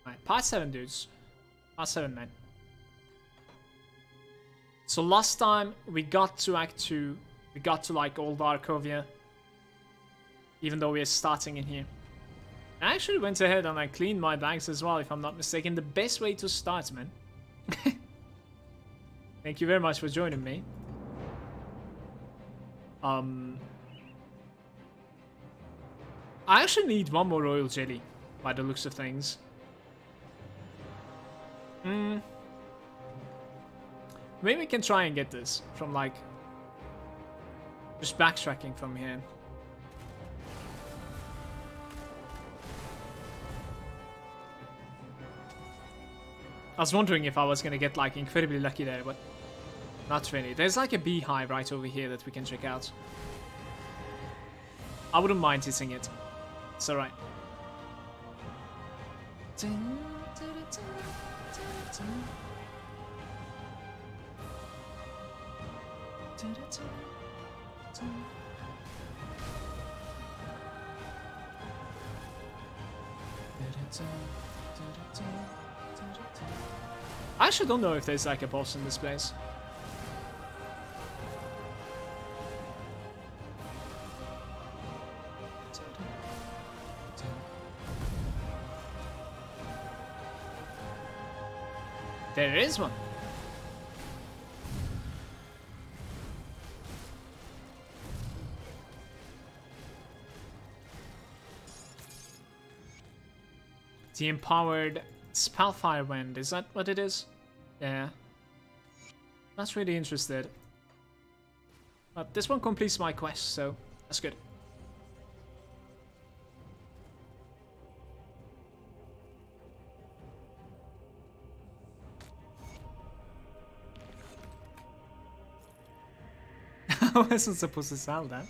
Alright, part 7, dudes. Part 7, man. So last time we got to Act 2. We got to like Old Arkovia. Even though we are starting in here. I actually went ahead and like cleaned my bags as well, if I'm not mistaken. The best way to start, man. Thank you very much for joining me. I actually need one more royal jelly, by the looks of things. Maybe we can try and get this from like just backtracking from here. I was wondering if I was gonna get like incredibly lucky there, but not really. There's like a beehive right over here that we can check out. I wouldn't mind hitting it. It's alright. I actually don't know if there's like a boss in this place. There is one. The empowered Spellfire Wind, is that what it is? Yeah. Not really interested. But this one completes my quest, so that's good. I wasn't supposed to sell that.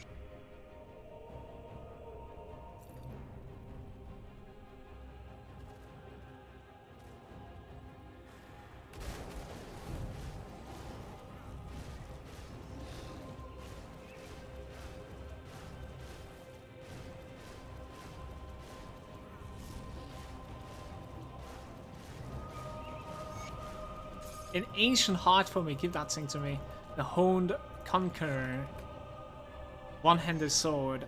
An ancient heart for me, give that thing to me. The Honed Conqueror. One-handed sword.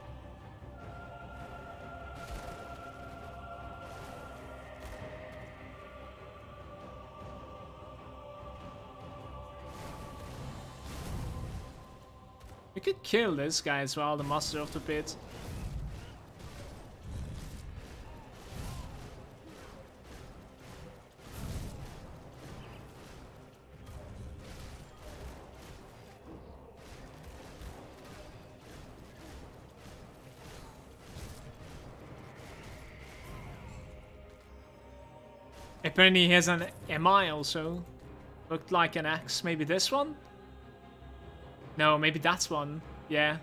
We could kill this guy as well, the Master of the Pit. Apparently he has an MI also. Looked like an axe. Maybe this one? No, maybe that's one. Yeah.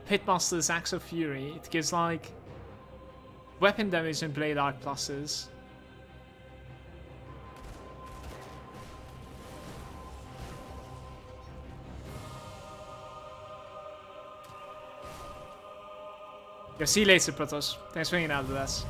Pitmaster's Axe of Fury. It gives like weapon damage and blade arc pluses. Yo, see you later, Protoss. Thanks for hanging out with us.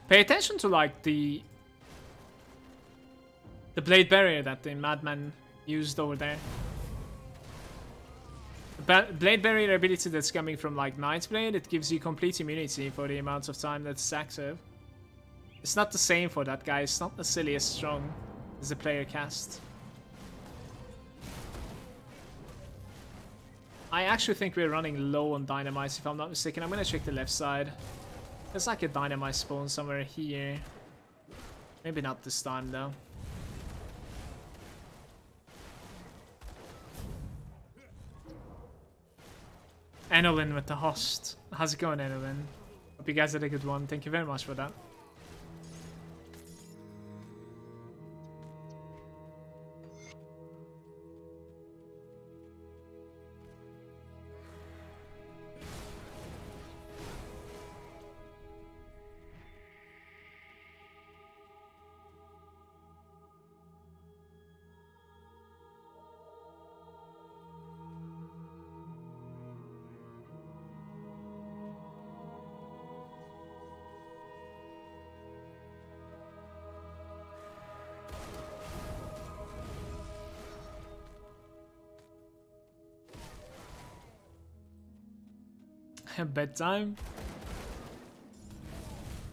Pay attention to like the blade barrier that the madman used over there. The blade barrier ability that's coming from like Nightblade, it gives you complete immunity for the amount of time that's active. It's not the same for that guy, it's not necessarily as strong as the player cast. I actually think we're running low on dynamites if I'm not mistaken. I'm gonna check the left side. There's like a dynamite spawn somewhere here. Maybe not this time though. Enolin with the host. How's it going, Enolin? Hope you guys had a good one. Thank you very much for that. Bedtime.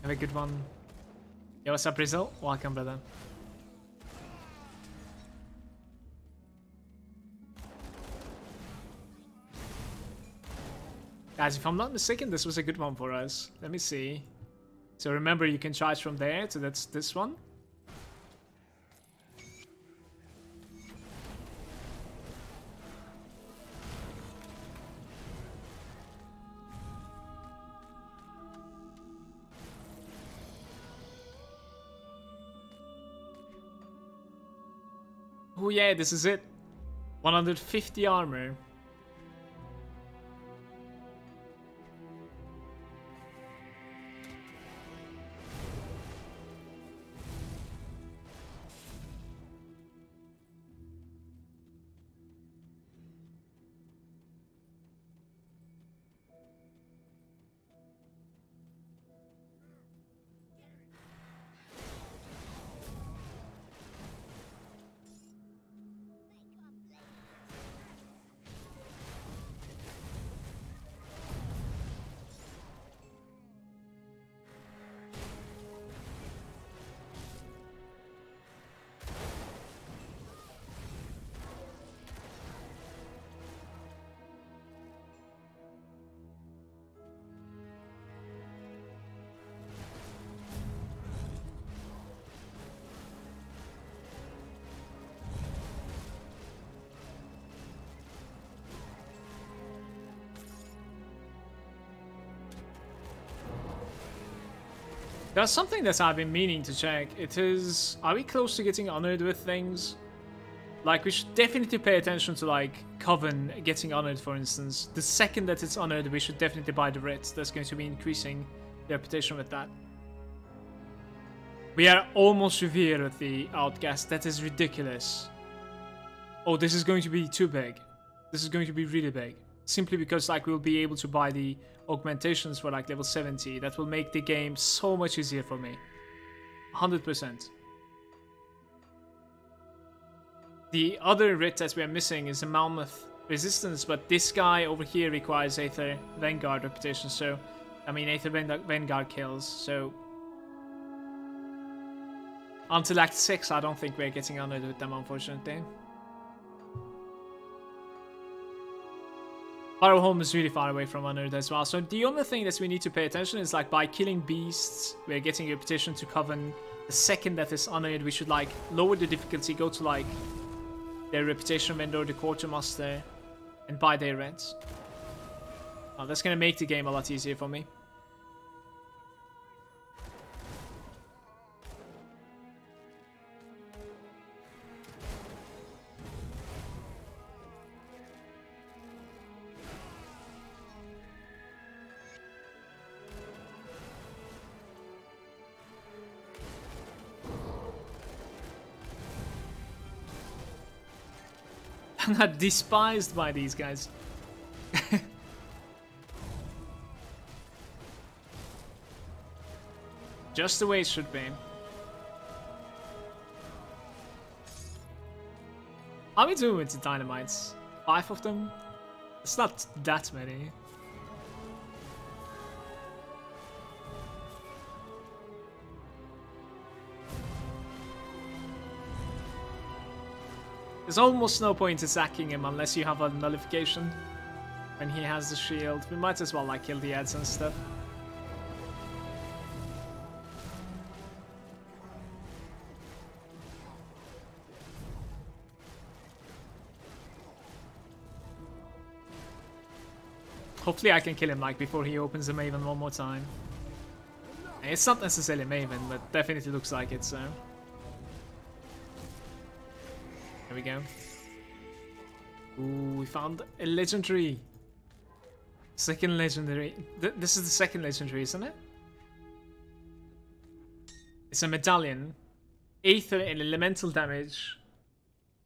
Have a good one. Yo, what's up, Rizzo? Welcome, brother. Guys, if I'm not mistaken, this was a good one for us. Let me see. So remember, you can charge from there, so that's this one. Oh yeah, this is it. 150 armor. There's something that I've been meaning to check. It is, are we close to getting honored with things? Like, we should definitely pay attention to, like, Coven getting honored, for instance. The second that it's honored, we should definitely buy the writ. That's going to be increasing the reputation with that. We are almost revered with the Outcast. That is ridiculous. Oh, this is going to be too big. This is going to be really big. Simply because, like, we'll be able to buy the augmentations for, like, level 70. That will make the game so much easier for me. 100%. The other writ that we are missing is a Malmouth resistance, but this guy over here requires Aether Vanguard reputation, so... I mean, Aether Vanguard kills, so... Until Act 6, I don't think we're getting honored with them, unfortunately. Farrowholm is really far away from honored as well, so the only thing that we need to pay attention is, like, by killing beasts, we're getting a reputation to Coven. The second that is honored, we should, like, lower the difficulty, go to, like, their reputation vendor, the quartermaster, and buy their rents. Oh, that's gonna make the game a lot easier for me. I'm not despised by these guys. Just the way it should be. How are we doing with the dynamites? 5 of them? It's not that many. There's almost no point attacking him unless you have a nullification. When he has the shield, we might as well, like, kill the ads and stuff. Hopefully I can kill him like before he opens the Maven one more time. It's not necessarily Maven, but definitely looks like it, so. There we go. Ooh, we found a legendary. Second legendary. This is the second legendary, isn't it? It's a medallion. Aether and elemental damage.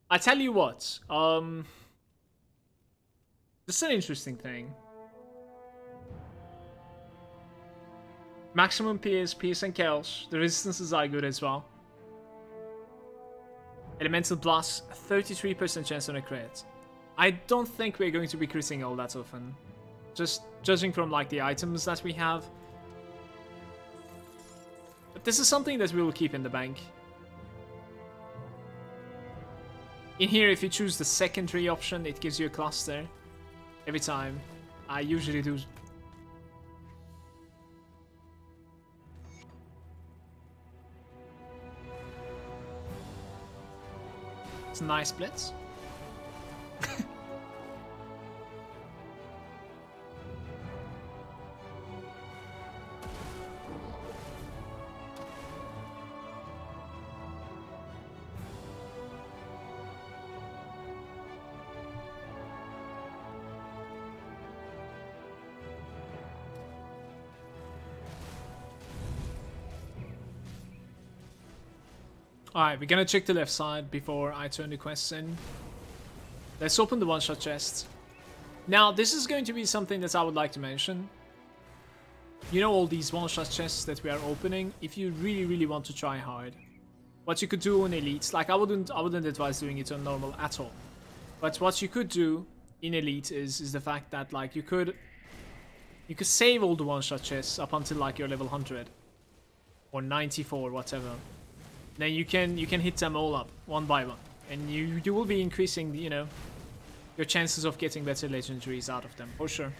I tell you what, this is an interesting thing. Maximum PS, and kills. The resistances are good as well. Elemental blast, 33% chance on a crit. I don't think we're going to be critting all that often. Just judging from like the items that we have. But this is something that we will keep in the bank. In here, if you choose the secondary option, it gives you a cluster every time. I usually do. It's a nice blitz. Alright, we're gonna check the left side before I turn the quests in. Let's open the one-shot chest. Now, this is going to be something that I would like to mention. You know all these one-shot chests that we are opening? If you really want to try hard, what you could do on Elite, like I wouldn't advise doing it on normal at all. But what you could do in Elite is the fact that like you could save all the one-shot chests up until like your level 100 or 94, whatever. Then you can hit them all up one by one, and you will be increasing, you know, your chances of getting better legendaries out of them for sure.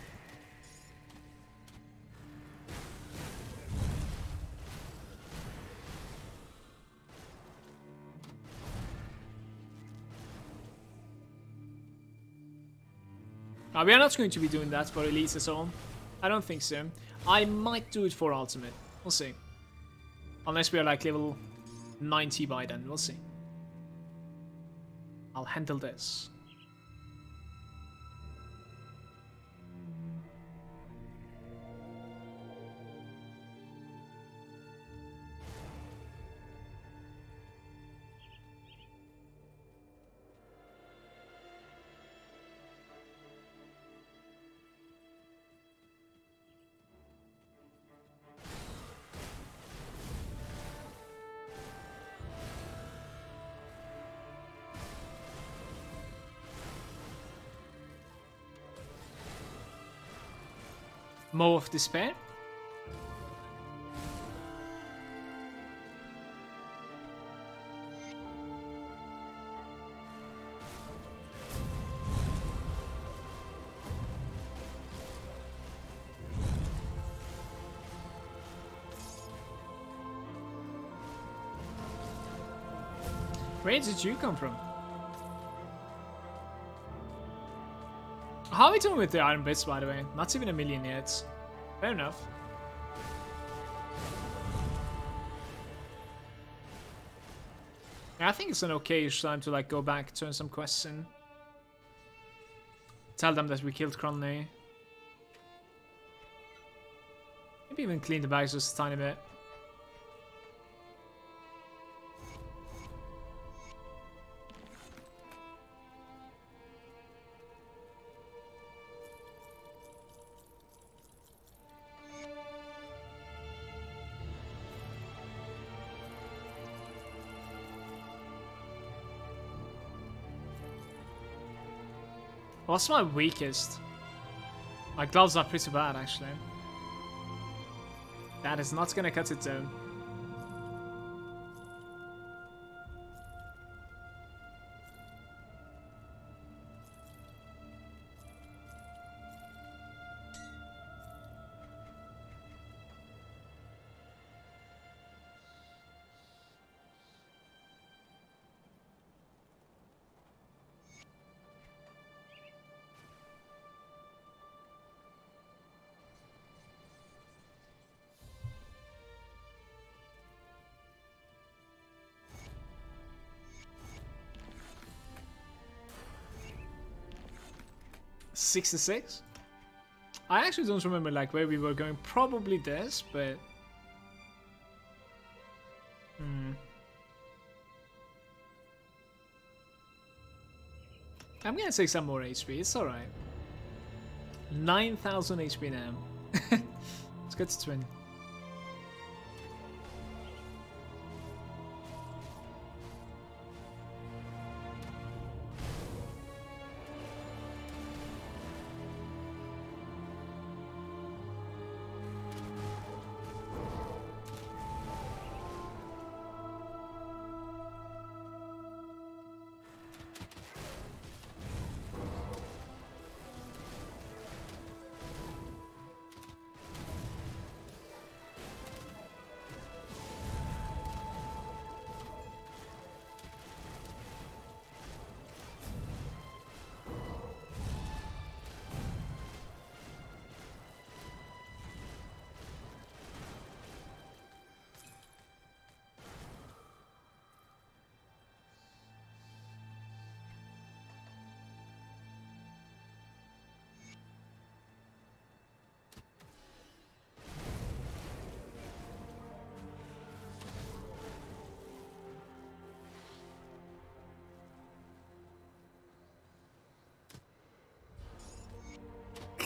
We are not going to be doing that for Elite at all. I don't think so. I might do it for Ultimate. We'll see. Unless we are like level 90 by then, we'll see. I'll handle this. Maw of Despair. Where did you come from? How are we doing with the iron bits, by the way? Not even 1 million yet. Fair enough. Yeah, I think it's an okay-ish time to like go back, turn some quests in. Tell them that we killed Cronley. Maybe even clean the bags just a tiny bit. What's my weakest? My gloves are pretty bad, actually. That is not gonna cut it down. 66? I actually don't remember like where we were going. Probably this, but... I'm gonna take some more HP, it's alright. 9,000 HP now. Let's get to 20.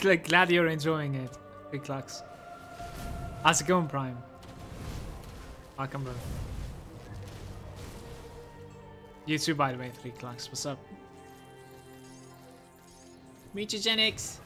Like, glad you're enjoying it. Big Clucks. How's it going, Prime? Welcome, bro. You too, by the way, 3 Clucks. What's up? Mutagenics.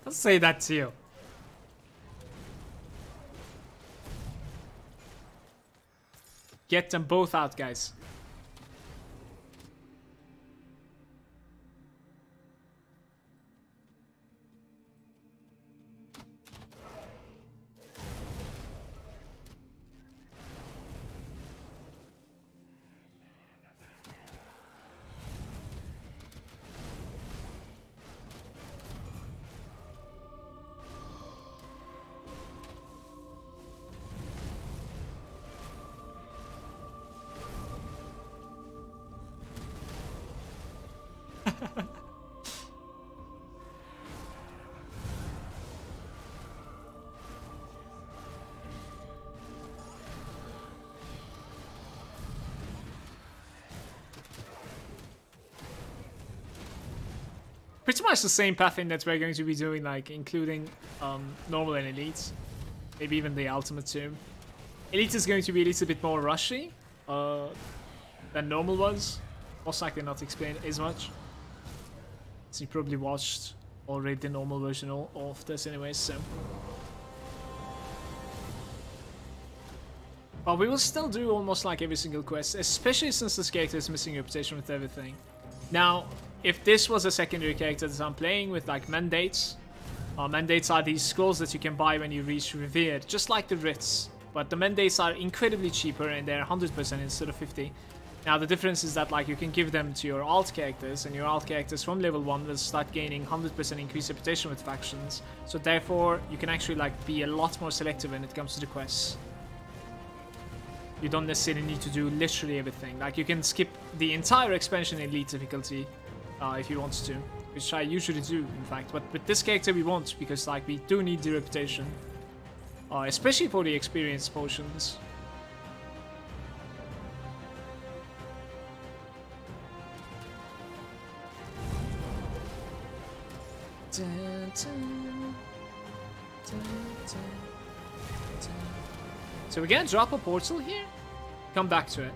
I'll say that to you. Get them both out, guys. Pretty much the same pattern that we're going to be doing, like including normal and elite, maybe even the ultimate too. Elite is going to be a little bit more rushy than normal was. Most likely not explained as much. So you probably watched already the normal version of this anyway, so. But we will still do almost like every single quest, especially since this character is missing reputation with everything. Now, if this was a secondary character that I'm playing with, like mandates, mandates are these scrolls that you can buy when you reach Revered, just like the writs. But the mandates are incredibly cheaper and they're 100% instead of 50. Now the difference is that like you can give them to your alt characters, and your alt characters from level 1 will start gaining 100% increased reputation with factions. So therefore you can actually like be a lot more selective when it comes to the quests. You don't necessarily need to do literally everything. Like you can skip the entire expansion in elite difficulty if you want to, which I usually do in fact. But with this character we won't, because like we do need the reputation, especially for the experience potions. So we're gonna drop a portal here? Come back to it.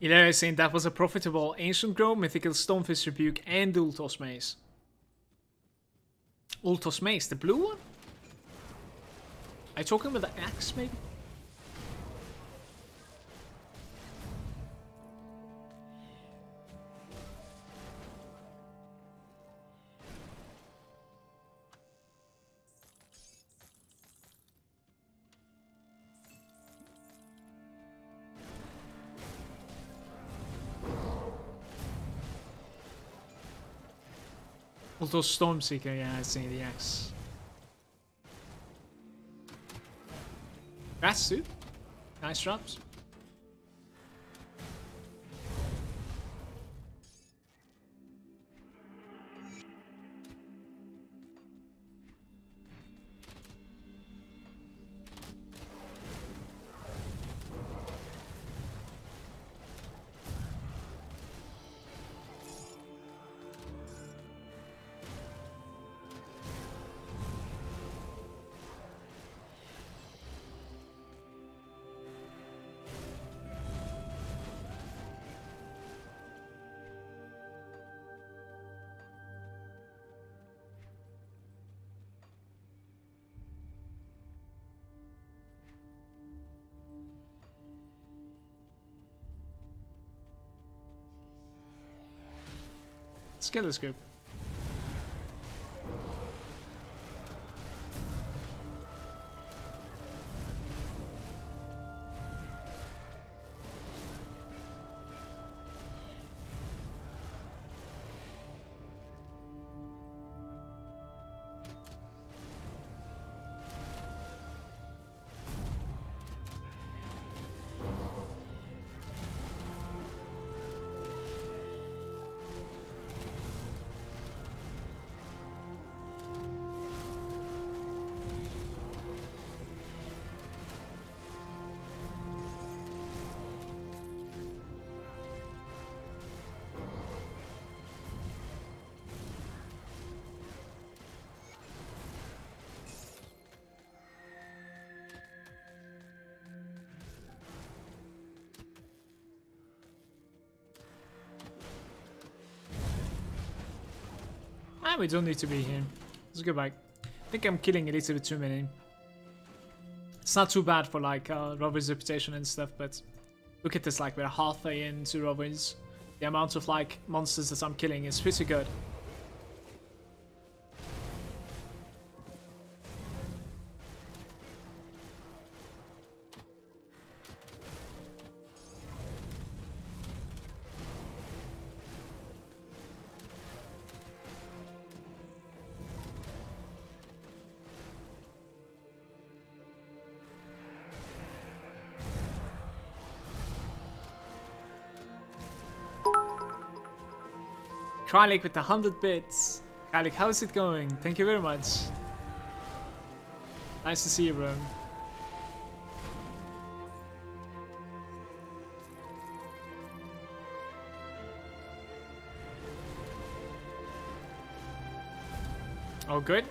Ilaria is saying that was a profitable Ancient Grove, Mythical Stonefish Rebuke, and Ultos Mace. Ultos Mace, the blue one? Are you talking about the axe, maybe? Although Stormseeker, yeah, I see the X. That's too. Nice drops. Let's get this group. Ah, we don't need to be here. Let's go back. I think I'm killing a little bit too many. It's not too bad for like Rover's reputation and stuff, but look at this, like we're halfway into Rover's. The amount of like monsters that I'm killing is pretty good. Kralik with 100 bits. Kralik, how's it going? Thank you very much. Nice to see you, bro. Oh, good.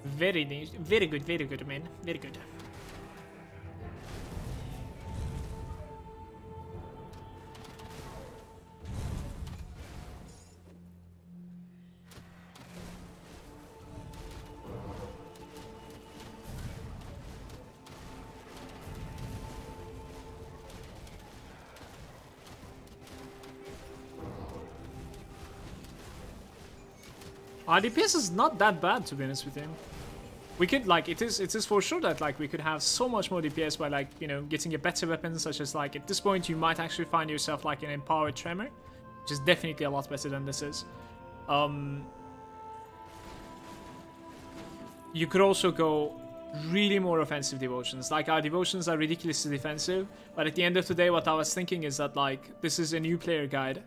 Very nice. Very good, man. Very good. Our DPS is not that bad, to be honest with him. We could, like, it is for sure that, like, we could have so much more DPS by, like, you know, getting a better weapon, such as, like, at this point you might actually find yourself, like, an Empowered Tremor, which is definitely a lot better than this is. You could also go really more offensive devotions. Like, our devotions are ridiculously defensive, but at the end of the day, what I was thinking is that, like, this is a new player guide.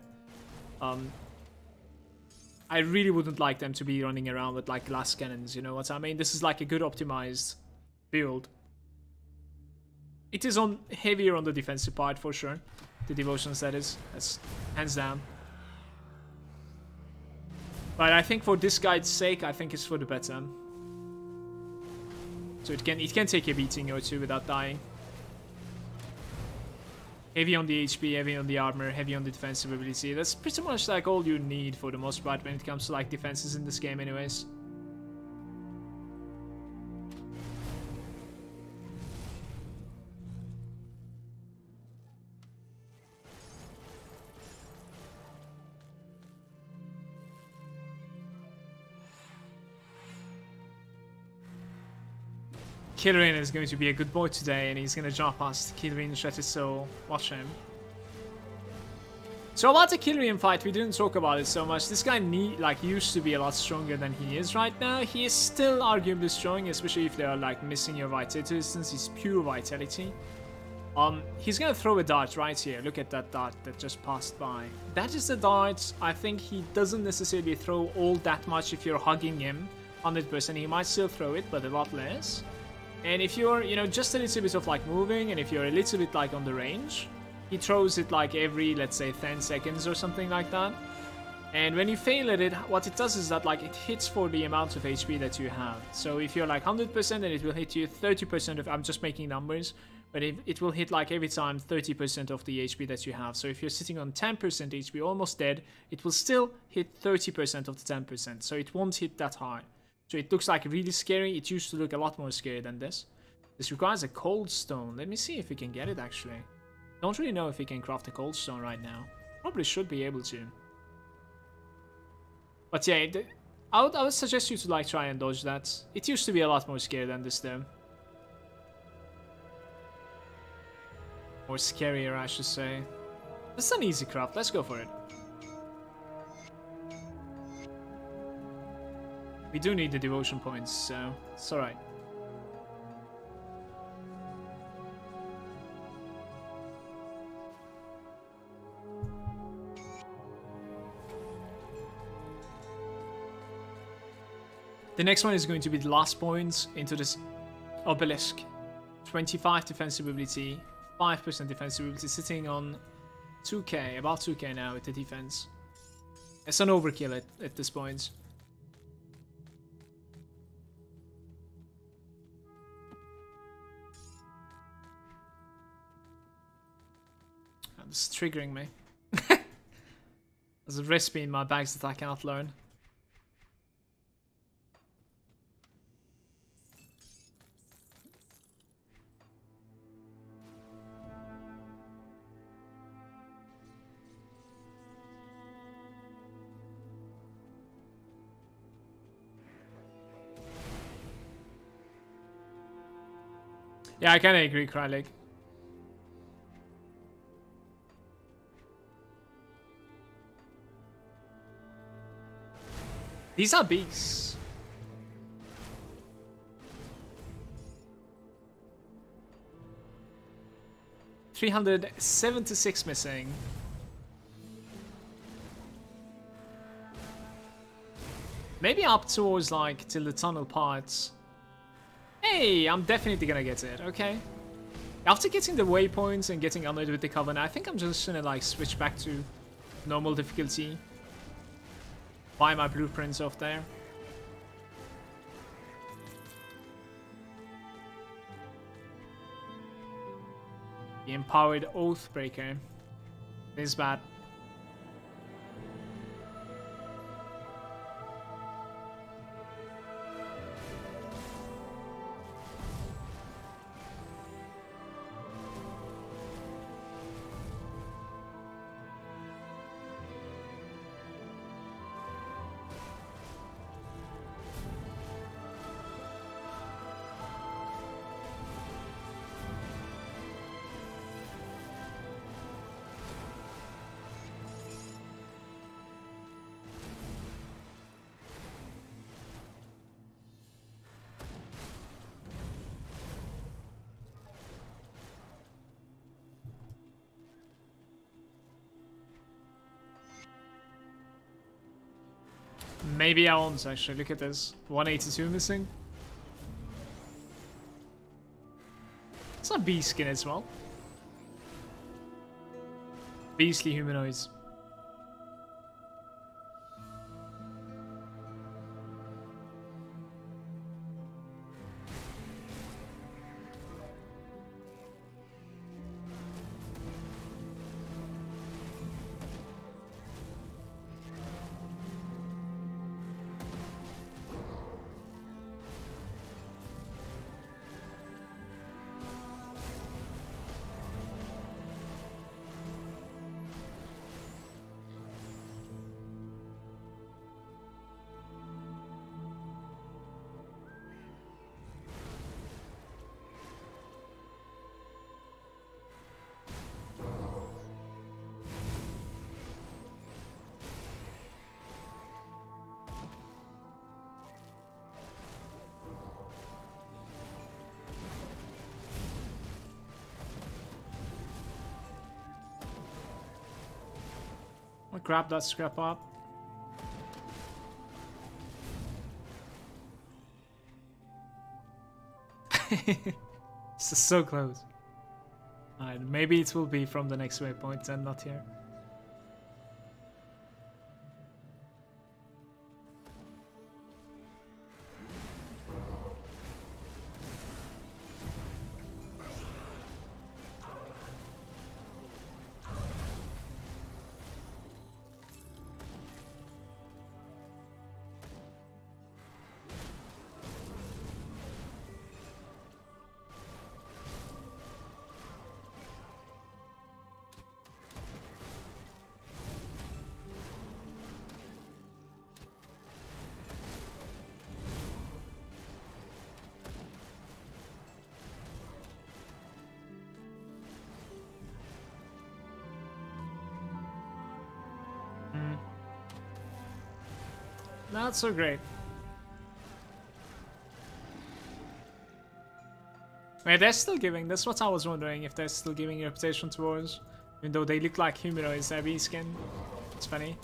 I really wouldn't like them to be running around with like glass cannons, you know what I mean? This is like a good optimized build. It is on heavier on the defensive part for sure. The devotions, that is. That's hands down. But I think for this guide's sake, I think it's for the better. So it can take a beating or two without dying. Heavy on the HP, heavy on the armor, heavy on the defensive ability. That's pretty much like all you need for the most part when it comes to like defenses in this game anyways. Kilrin is going to be a good boy today, and he's going to jump past Kilrin Shattered Soul. Watch him. So about the Kilrian fight, we didn't talk about it so much. This guy used to be a lot stronger than he is right now. He is still arguably strong, especially if they are like missing your vitality since he's pure vitality. He's gonna throw a dart right here. Look at that dart that just passed by. That is the dart. I think he doesn't necessarily throw all that much if you're hugging him 100%. He might still throw it, but a lot less. And if you're, you know, just a little bit of like moving, and if you're a little bit like on the range, he throws it like every, let's say, 10 seconds or something like that. And when you fail at it, what it does is that like it hits for the amount of HP that you have. So if you're like 100%, then it will hit you 30% of, I'm just making numbers, but it will hit like every time 30% of the HP that you have. So if you're sitting on 10% HP, almost dead, it will still hit 30% of the 10%. So it won't hit that hard. So it looks like really scary. It used to look a lot more scary than this. This requires a cold stone. Let me see if we can get it actually. Don't really know if we can craft a cold stone right now. Probably should be able to. But yeah, I would suggest you to like try and dodge that. It used to be a lot more scary than this though. Or scarier, I should say. This is an easy craft. Let's go for it. We do need the devotion points, so it's alright. The next one is going to be the last points into this obelisk. 25 defensive ability, 5% defensive ability, sitting on 2k, about 2k now with the defense. It's an overkill at this point. It's triggering me. There's a recipe in my bags that I cannot learn. Yeah, I kind of agree, Krylik. These are beasts. $376 missing. Maybe up towards like till the tunnel parts. Hey, I'm definitely gonna get it, okay. After getting the waypoints and getting honored with the Covenant, I think I'm just gonna like switch back to normal difficulty. Buy my blueprints off there. The Empowered Oathbreaker. This is bad. Maybe I won't actually. Look at this. 182 missing. It's a bee skin as well. Beastly humanoids. grab that scrap up. This is so close. Alright, maybe it will be from the next waypoint and not here. Not so great. Wait, they're still giving. That's what I was wondering, if they're still giving reputation to wars. Even though they look like Humanoids, their V skin. It's funny.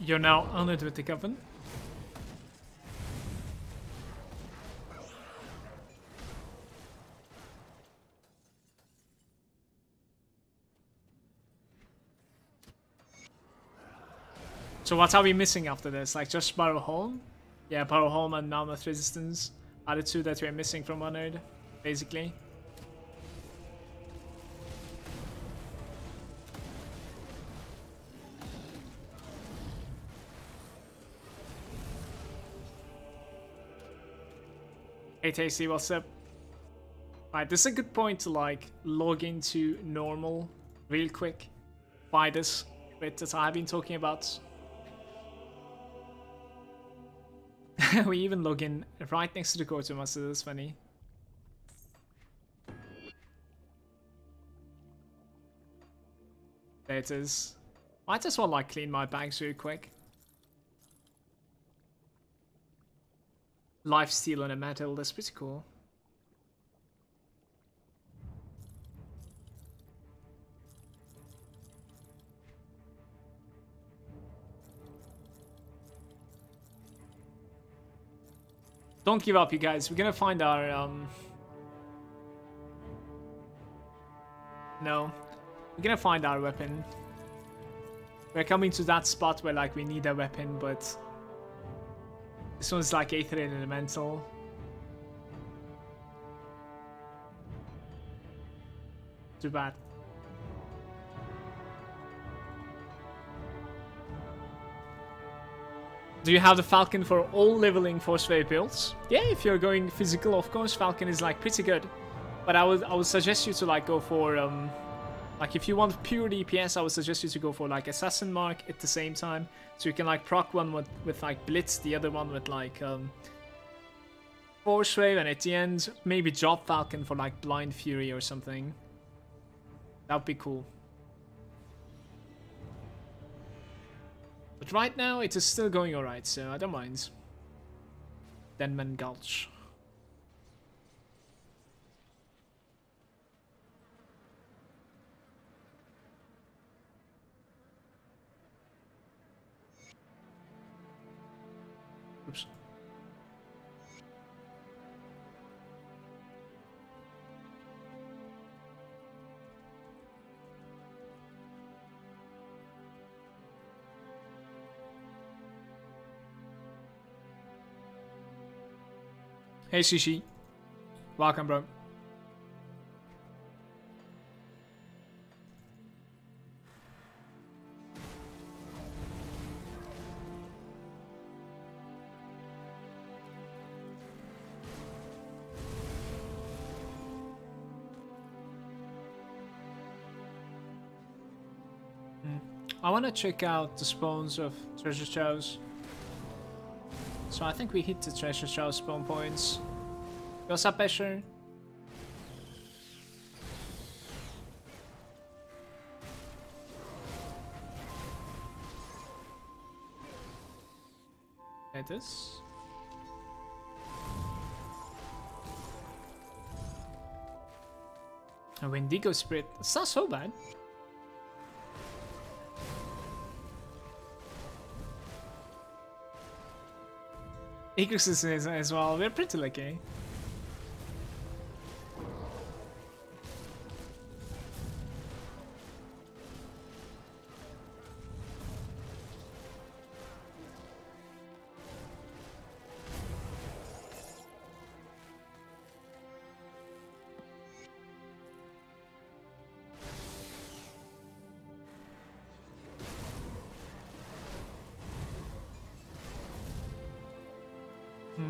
You're now honored with the coven. So what are we missing after this? Like just Barrowholm? Yeah, Barrowholm and Malmouth Resistance are the two that we're missing from Honored, basically. Hey Tasty, what's up? Right, this is a good point to like log into normal real quick. Buy this bit that I've been talking about. We even log in right next to the quartermaster. That's funny. There it is. Might as well like clean my bags real quick. Lifesteal on a metal, that's pretty cool. Don't give up, you guys. We're gonna find our no. We're gonna find our weapon. We're coming to that spot where like we need a weapon, but this one's like Aether and Elemental. Too bad. Do you have the Falcon for all leveling Force Wave builds? Yeah, if you're going physical, of course, Falcon is like pretty good. But I would suggest you to like go for like if you want pure DPS, I would suggest you to go for like Assassin Mark at the same time, so you can like proc one with like Blitz, the other one with like Force Wave, and at the end maybe drop Falcon for like Blind Fury or something. That'd be cool. But right now it is still going alright, so I don't mind. Denman Gulch. Oops. Hey Shishi, welcome bro. I want to check out the spawns of treasure chows. So I think we hit the treasure chow spawn points. What's up, Escher? Like this. A Wendigo Spirit. It's not so bad. Ecosystems as well. We're pretty lucky.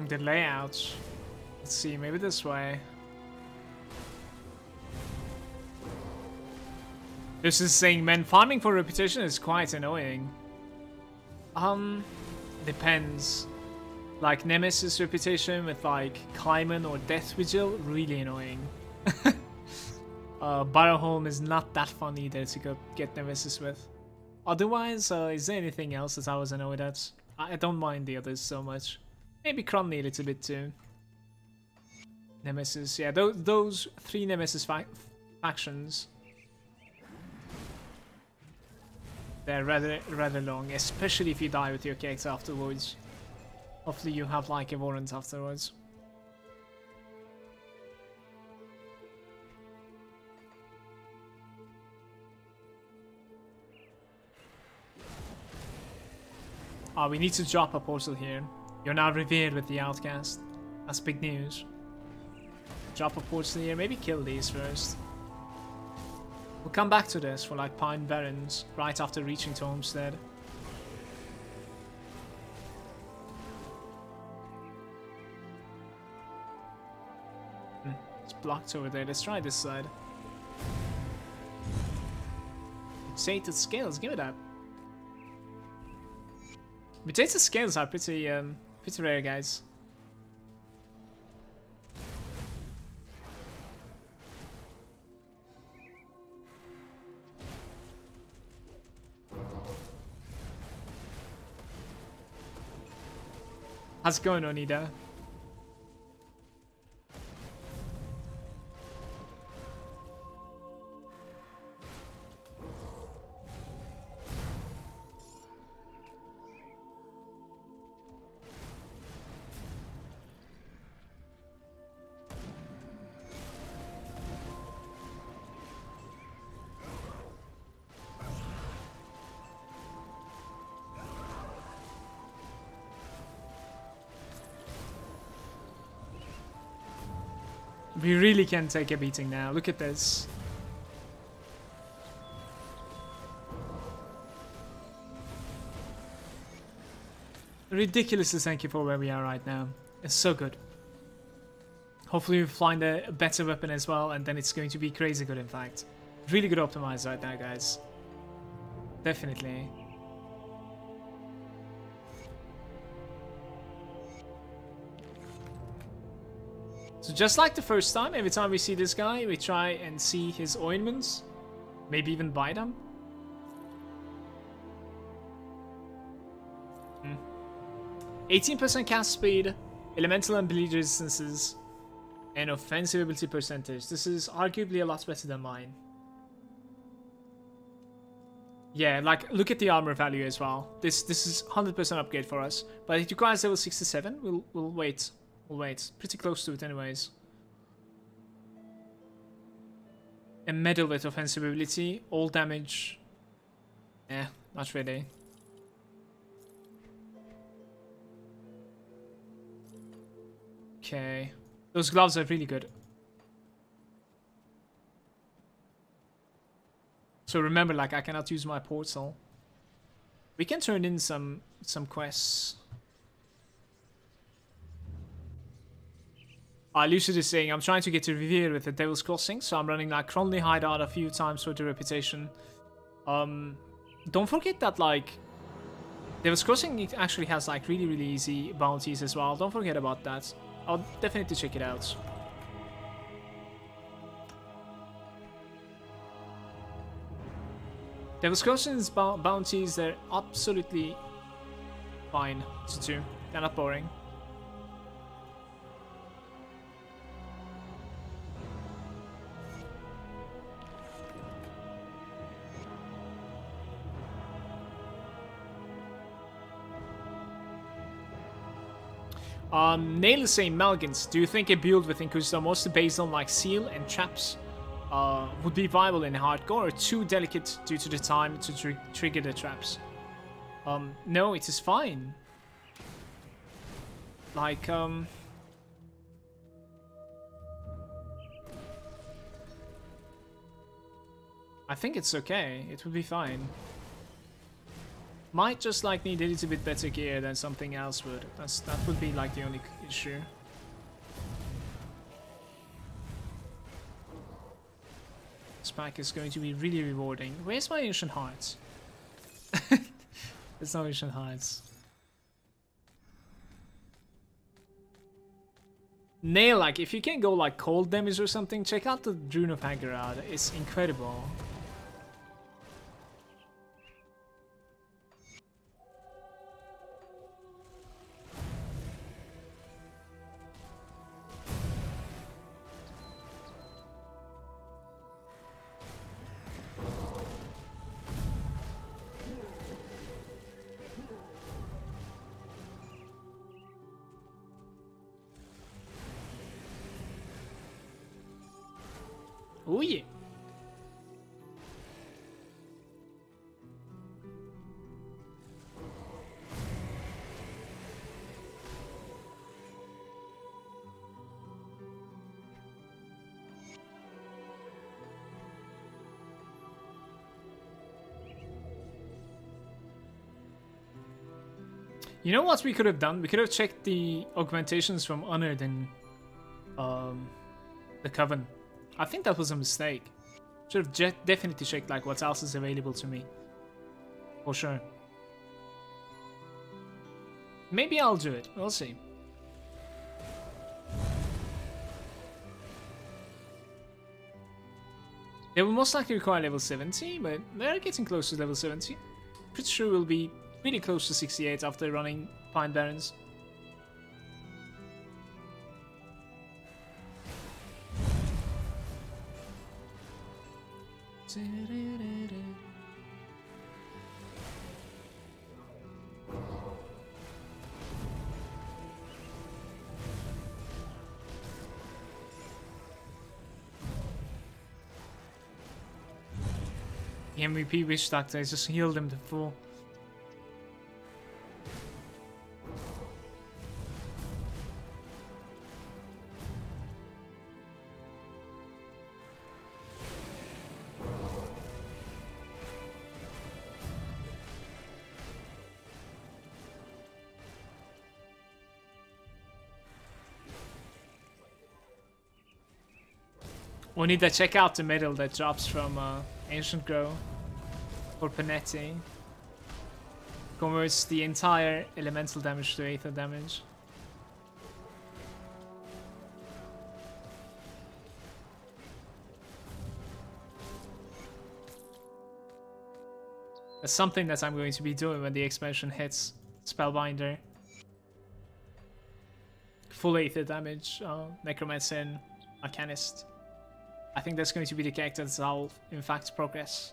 The layouts. Let's see, maybe this way. This is saying, man, farming for reputation is quite annoying. Depends. Like Nemesis reputation with like Kaiman or Death Vigil, really annoying. Barrowholm is not that fun either to go get Nemesis with. Otherwise, is there anything else that I was annoyed at? I don't mind the others so much. Maybe Cromney a little bit too. Nemesis, yeah, those 3 Nemesis factions. They're rather long, especially if you die with your character afterwards. Hopefully you have like a warrant afterwards. Oh, we need to drop a portal here. You're now revered with the Outcast. That's big news. Drop a portal here, maybe kill these first. We'll come back to this for like Pine Barrens right after reaching to Homestead. It's blocked over there. Let's try this side. Mutated scales, give it up. Mutated scales are pretty rare, guys. How's it going, Onida? We really can take a beating now. Look at this. Ridiculously thank you for where we are right now. It's so good. Hopefully we find a better weapon as well, and then it's going to be crazy good in fact. Really good optimized right now, guys. Definitely. So just like the first time, every time we see this guy, we try and see his ointments. Maybe even buy them. 18% cast speed, elemental and bleed resistances, and offensive ability percentage. This is arguably a lot better than mine. Yeah, like, look at the armor value as well. This is 100% upgrade for us. But it requires level 67. We'll wait. We'll wait. Pretty close to it anyways. A medal with offensive ability. All damage. Eh, not really. Okay. Those gloves are really good. So remember, like, I cannot use my portal. We can turn in some quests. Lucid is saying, I'm trying to get to Revere with the Devil's Crossing, so I'm running like Cronley Hideout a few times for the reputation. don't forget that, like, Devil's Crossing actually has, like, really, really easy bounties as well. Don't forget about that. I'll definitely check it out. Devil's Crossing's bounties, they're absolutely fine to do. They're not boring. Nail is saying, Malagant, do you think a build with Inquisitor mostly based on like seal and traps would be viable in hardcore, or too delicate due to the time to trigger the traps? No, it is fine. Like, I think it's okay. It would be fine. Might just like need a little bit better gear than something else would. That would be like the only issue. This pack is going to be really rewarding. Where's my Ancient Hearts? There's no Ancient Hearts. Nail, like, if you can go like cold damage or something, check out the Rune of Hagarad. It's incredible. Oh yeah. You know what we could have done? We could have checked the augmentations from Honored and the Coven. I think that was a mistake. Should have definitely checked like what else is available to me. For sure. Maybe I'll do it. We'll see. They will most likely require level 70, but they're getting close to level 70. Pretty sure we'll be really close to 68 after running Pine Barrens. The MVP Witch Doctor, I just healed him to full. We need to check out the medal that drops from Ancient Grow for Panetti. Converts the entire elemental damage to Aether damage. That's something that I'm going to be doing when the expansion hits. Spellbinder. Full Aether damage, Necromancer and Arcanist. I think that's going to be the character that I'll, in fact, progress.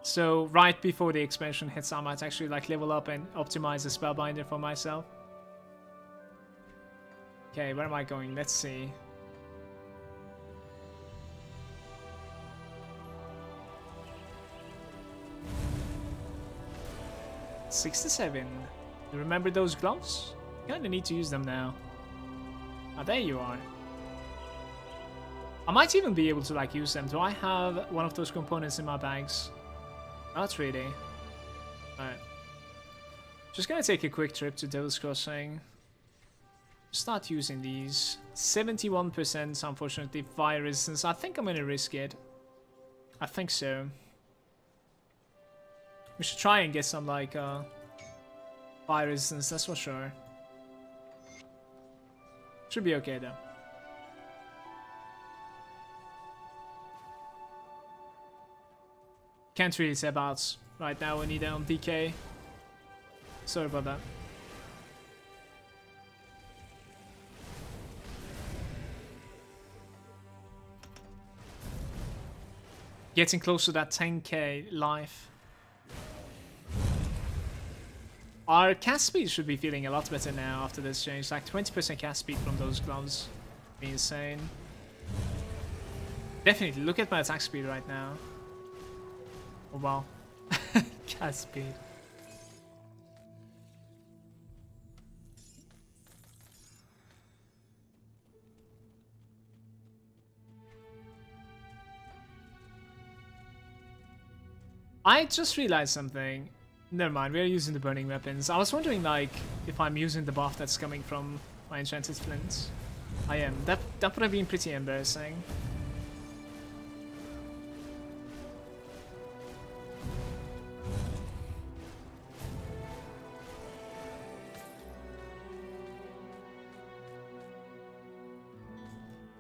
So, right before the expansion hits, I might actually like level up and optimize the Spellbinder for myself. Okay, where am I going? Let's see. $67. You remember those gloves? Kinda need to use them now. Ah, there you are. I might even be able to like use them. Do I have one of those components in my bags? Not really. Alright. Just gonna take a quick trip to Devil's Crossing. Start using these. 71% unfortunately fire resistance. I think I'm gonna risk it. I think so. We should try and get some like fire resistance, that's for sure. Should be okay though. Can't really say about right now, we need it on DK. Sorry about that. Getting close to that 10k life. Our cast speed should be feeling a lot better now after this change. Like 20% cast speed from those gloves. Be insane. Definitely, look at my attack speed right now. Oh wow. Cast speed. I just realized something. Never mind, we are using the burning weapons. I was wondering like if I'm using the buff that's coming from my enchanted flints. I am. That would have been pretty embarrassing.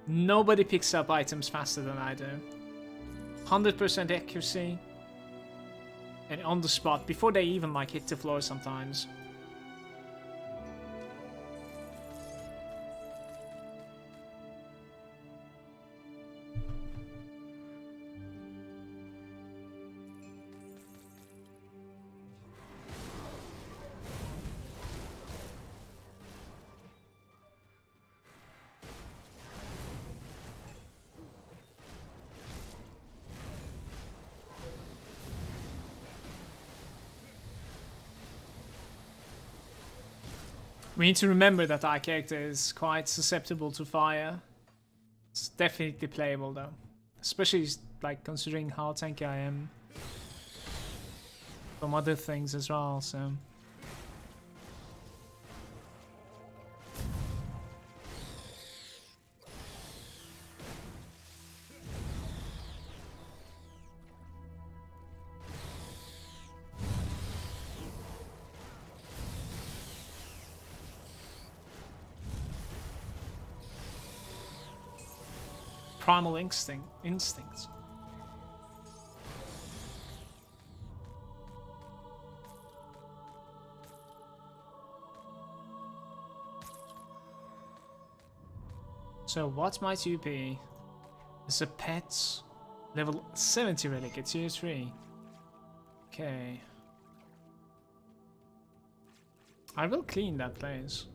Nobody picks up items faster than I do. 100% accuracy. And on the spot, before they even like hit the floor sometimes. We need to remember that our character is quite susceptible to fire. It's definitely playable though. Especially like considering how tanky I am. From other things as well, so. Primal instincts. So what might you be? It's a pet level 70 relic at tier 3. Okay. I will clean that place.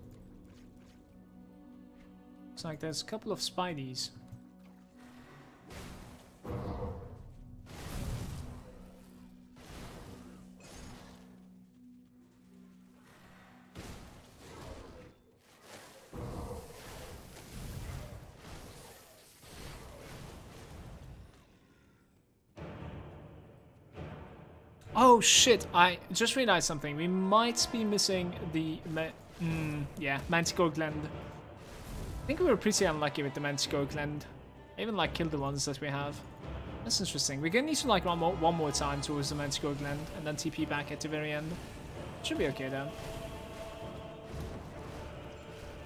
Looks like there's a couple of spideys. Oh shit, I just realized something. We might be missing the Manticore Gland. I think we were pretty unlucky with the Manticore Gland. I even like killed the ones that we have. That's interesting. We're gonna need to like run one more time towards the Manticore Gland and then TP back at the very end. Should be okay though.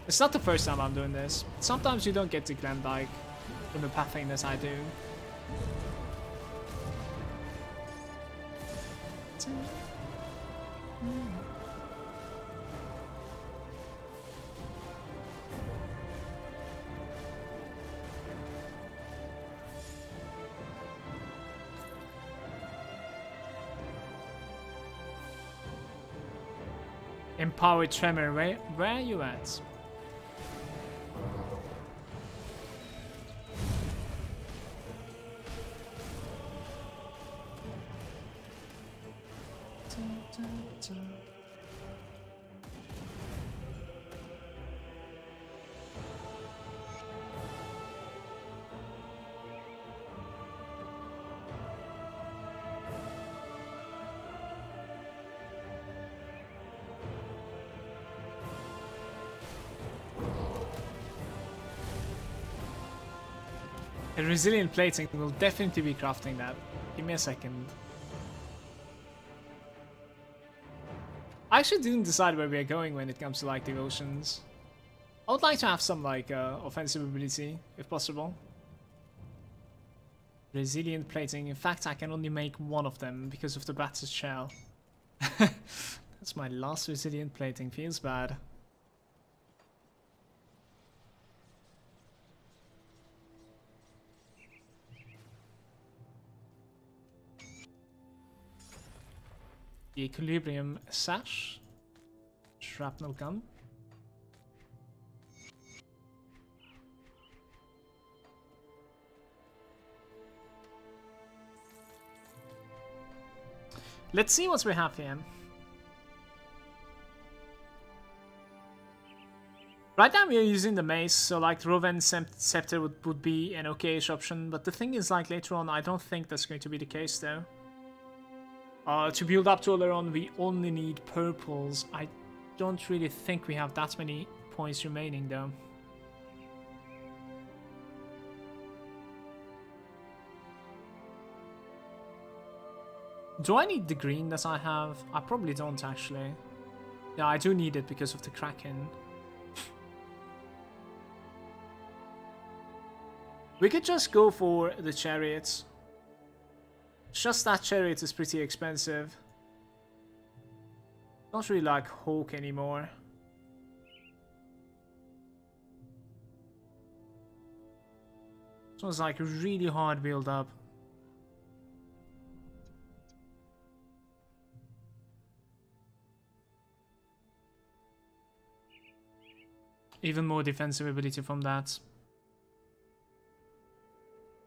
It's not the first time I'm doing this. Sometimes you don't get the Gland like in the pathing that I do. Empowered Tremor, where are you at? A resilient plating will definitely be crafting that. Give me a second. I actually didn't decide where we are going when it comes to like devotions. I would like to have some like offensive ability, if possible. Resilient plating. In fact, I can only make one of them because of the battered shell. That's my last resilient plating. Feels bad. The equilibrium sash. Shrapnel gun. Let's see what we have here. Right now we are using the mace, so like Roven Scepter would be an okayish option, but the thing is like later on I don't think that's going to be the case though. To build up to Oleron we only need purples. I don't really think we have that many points remaining though. Do I need the green that I have? I probably don't actually. Yeah, I do need it because of the Kraken. We could just go for the chariots. Just that chariot is pretty expensive. Don't really like Hawk anymore. This one's like a really hard build up. Even more defensive ability from that.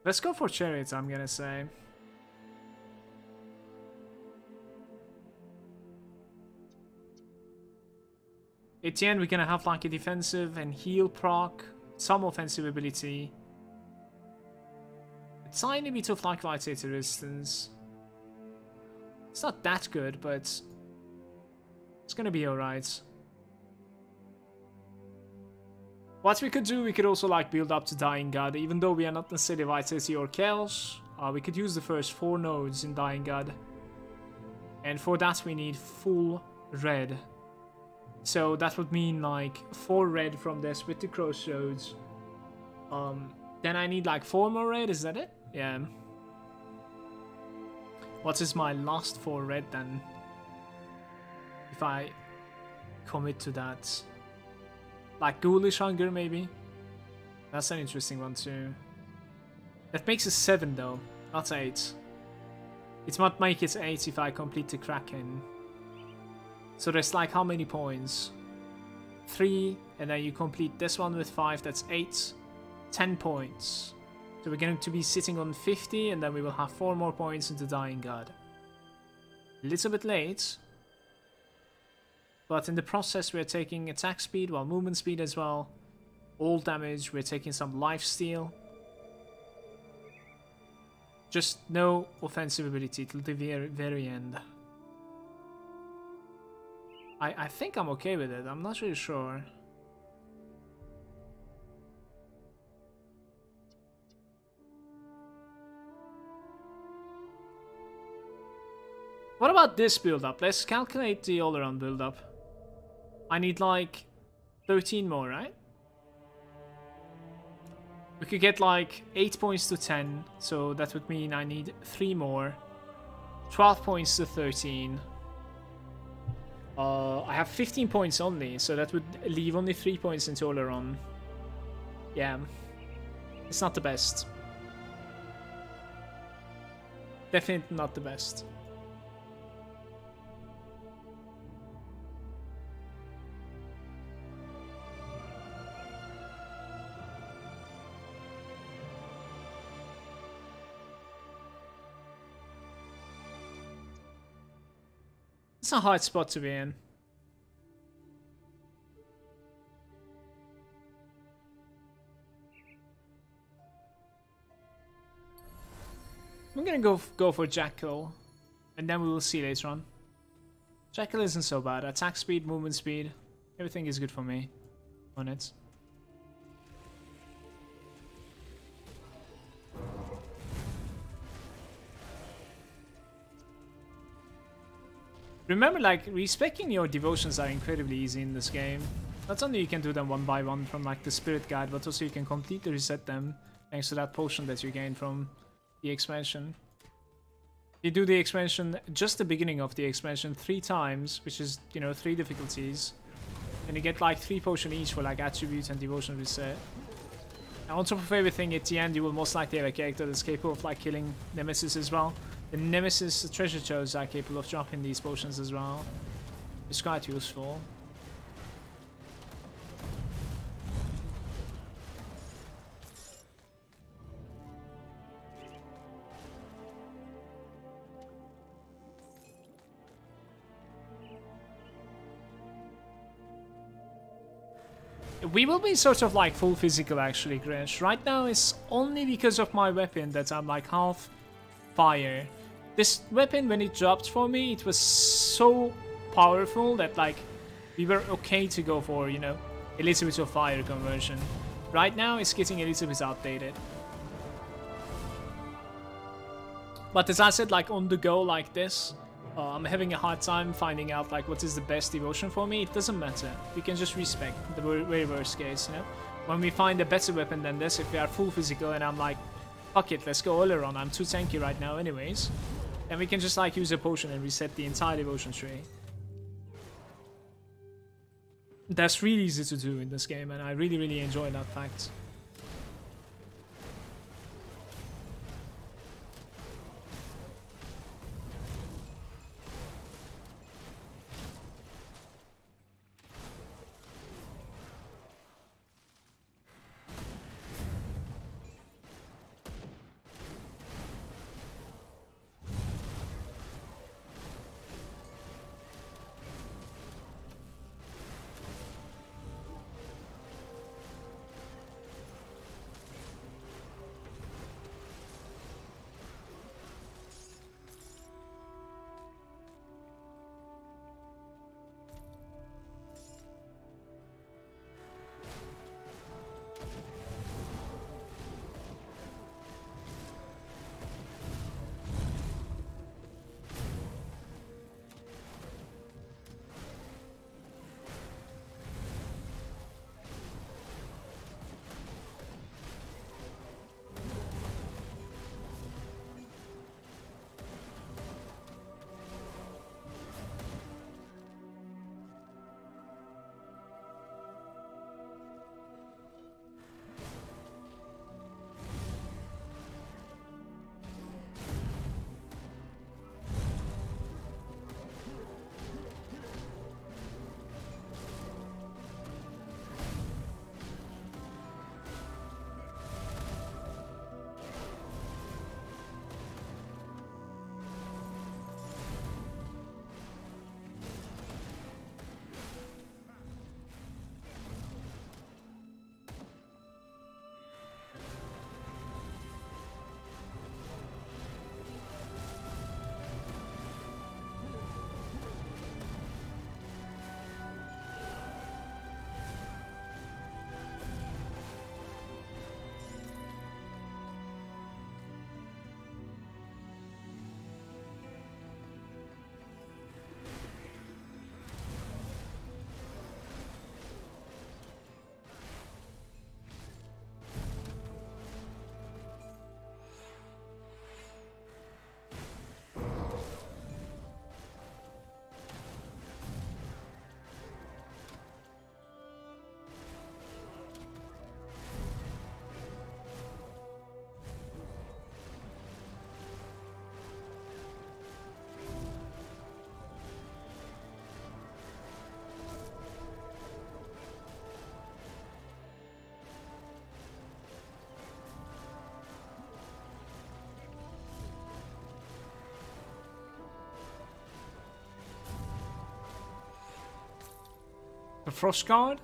Let's go for chariots, I'm gonna say. At the end, we're gonna have like a defensive and heal proc, some offensive ability, a tiny bit of like Vitator resistance. It's not that good, but it's gonna be alright. What we could do, we could also like build up to Dying God, even though we are not necessarily Vitality or Chaos. We could use the first 4 nodes in Dying God. And for that we need full red. So that would mean like 4 red from this with the crossroads. Then I need like 4 more red, is that it? Yeah. What is my last 4 red then? If I commit to that. Like Ghoulish Hunger, maybe? That's an interesting one too. That makes it 7 though, not 8. It might make it 8 if I complete the Kraken. So there's like how many points? 3, and then you complete this one with 5, that's 8. 10 points. So we're going to be sitting on 50, and then we will have 4 more points into Dying God. A little bit late. But in the process, we're taking attack speed, well, movement speed as well. All damage, we're taking some lifesteal. Just no offensive ability till the very end. I think I'm okay with it, I'm not really sure. What about this build up? Let's calculate the all-around build up. I need like 13 more, right? We could get like 8 points to 10, so that would mean I need 3 more. 12 points to 13. I have 15 points only, so that would leave only 3 points in Toleron. Yeah, it's not the best. Definitely not the best. It's a hard spot to be in. I'm gonna go for Jackal, and then we will see later on. Jackal isn't so bad. Attack speed, movement speed, everything is good for me on it. Remember, like, respecing your devotions are incredibly easy in this game. Not only you can do them one by one from like the spirit guide, but also you can completely reset them thanks to that potion that you gain from the expansion. You do the expansion, just the beginning of the expansion 3 times, which is, you know, 3 difficulties. And you get like 3 potions each for like attributes and devotion reset. And on top of everything, at the end you will most likely have a character that's capable of like killing Nemesis as well. The Nemesis treasure chests are capable of dropping these potions as well. It's quite useful. We will be sort of like full physical actually, Gresh. Right now it's only because of my weapon that I'm like half fire. This weapon, when it dropped for me, it was so powerful that like we were okay to go for, you know, a little bit of fire conversion. Right now it's getting a little bit outdated. But as I said, like on the go like this, I'm having a hard time finding out like what is the best devotion for me. It doesn't matter. We can just respect the very worst case, you know. When we find a better weapon than this, if we are full physical and I'm like, fuck it, let's go all around. I'm too tanky right now anyways. And we can just like use a potion and reset the entire devotion tree. That's really easy to do in this game, and I really enjoy that fact. The Frost Guard?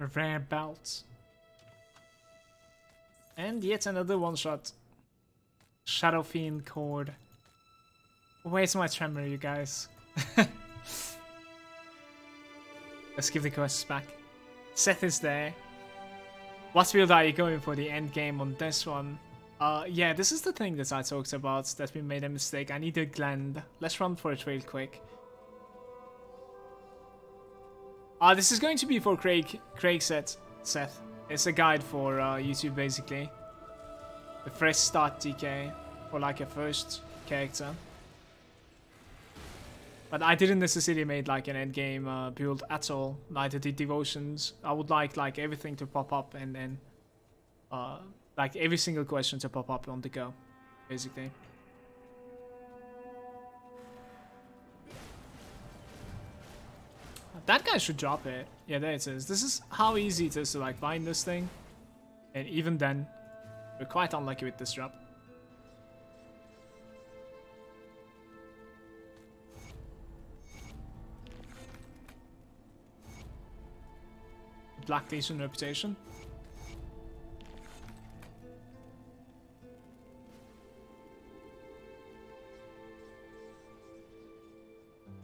A rare belt. And yet another one-shot. Shadow Fiend Cord. Where's my tremor, you guys? Let's give the quests back. Seth is there. What build are you going for the end game on this one? Yeah, this is the thing that I talked about, that we made a mistake. I need a Glend. Let's run for it real quick. This is going to be for Krieg Seth. It's a guide for YouTube, basically. The fresh start DK for like a first character. But I didn't necessarily make like an end game build at all. Neither did Devotions. I would like everything to pop up and then like every single question to pop up on the go, basically. That guy should drop it. Yeah, there it is. This is how easy it is to like find this thing. And even then, we're quite unlucky with this drop. Black Legion reputation.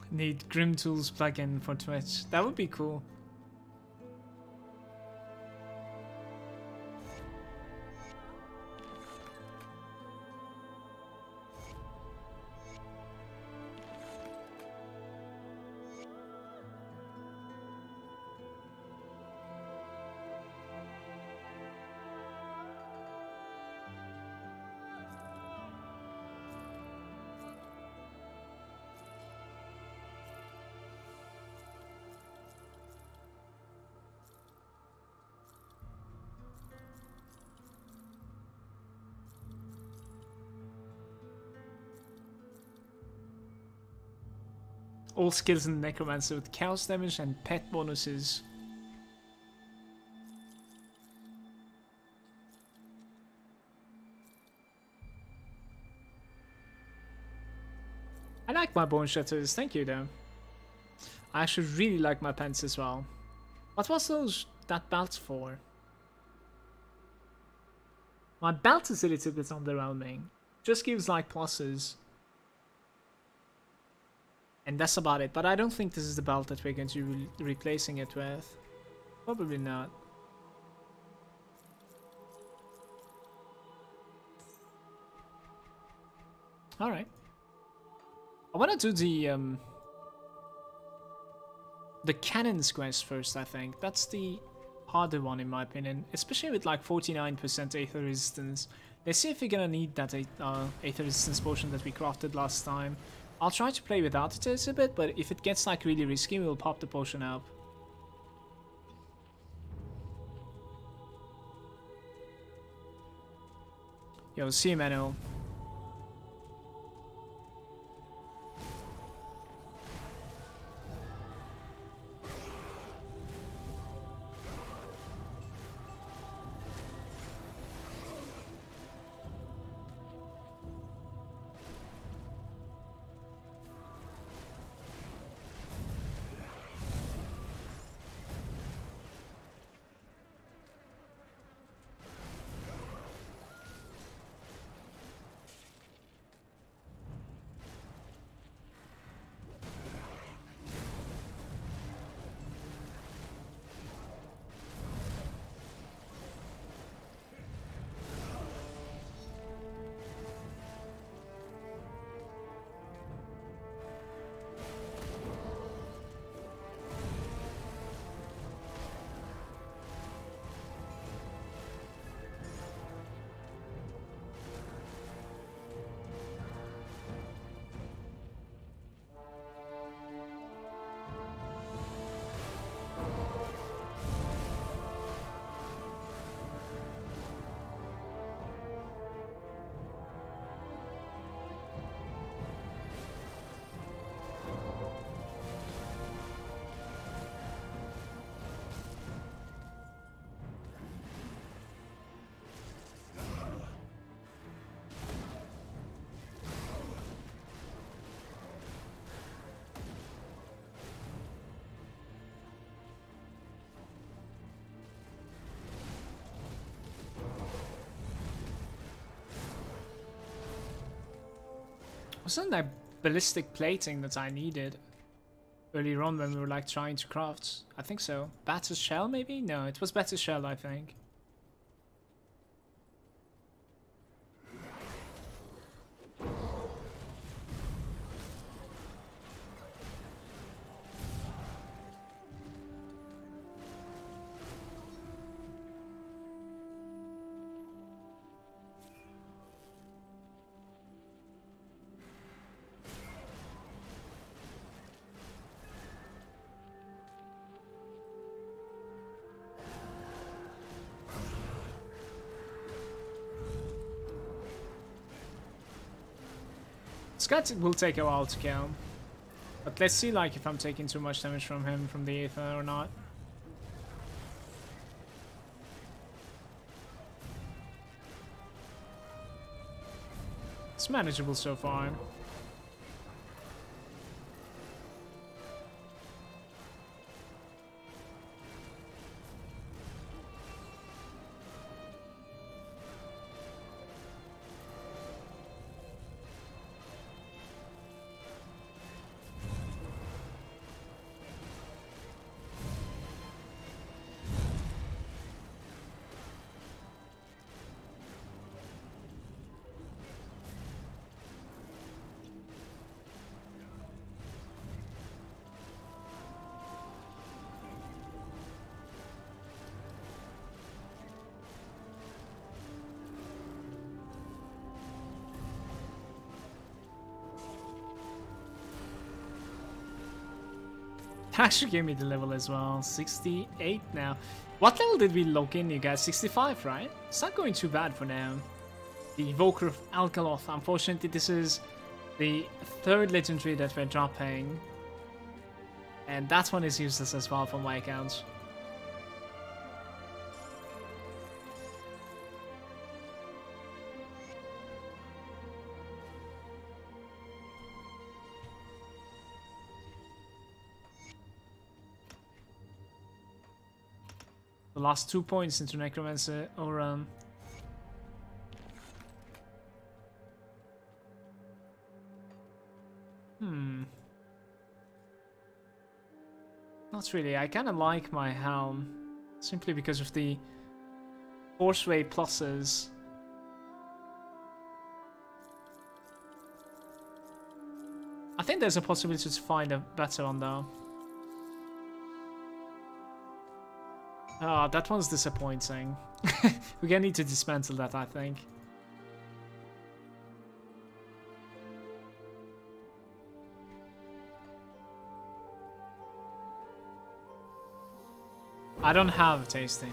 Need Grim Tools plugin for Twitch. That would be cool. All skills in Necromancer with chaos damage and pet bonuses. I like my bone shatters, thank you though. I actually really like my pants as well. What was that belt for? My belt is a little bit underwhelming. Just gives like pluses. And that's about it, but I don't think this is the belt that we're going to be replacing it with. Probably not. Alright. I want to do the cannons quest first, I think. That's the harder one in my opinion, especially with like 49% Aether resistance. Let's see if we're gonna need that Aether resistance potion that we crafted last time. I'll try to play without it a bit, but if it gets like really risky, we'll pop the potion up. Yo, see you, Manuel. Wasn't that ballistic plating that I needed earlier on when we were like trying to craft? I think so. Batter's shell maybe? No, it was Batter's shell, I think. Scott will take a while to kill. But let's see like if I'm taking too much damage from him from the Aether or not. It's manageable so far. Actually gave me the level as well. 68 now. What level did we lock in, you guys? 65, right? It's not going too bad for now. The Evoker of Alkaloth. Unfortunately, this is the third legendary that we're dropping. And that one is useless as well for my account. The last 2 points into Necromancer or not really. I kind of like my helm simply because of the Horseway pluses. I think there's a possibility to find a better one though. Oh, that one's disappointing. We're gonna need to dismantle that, I think. I don't have tasting.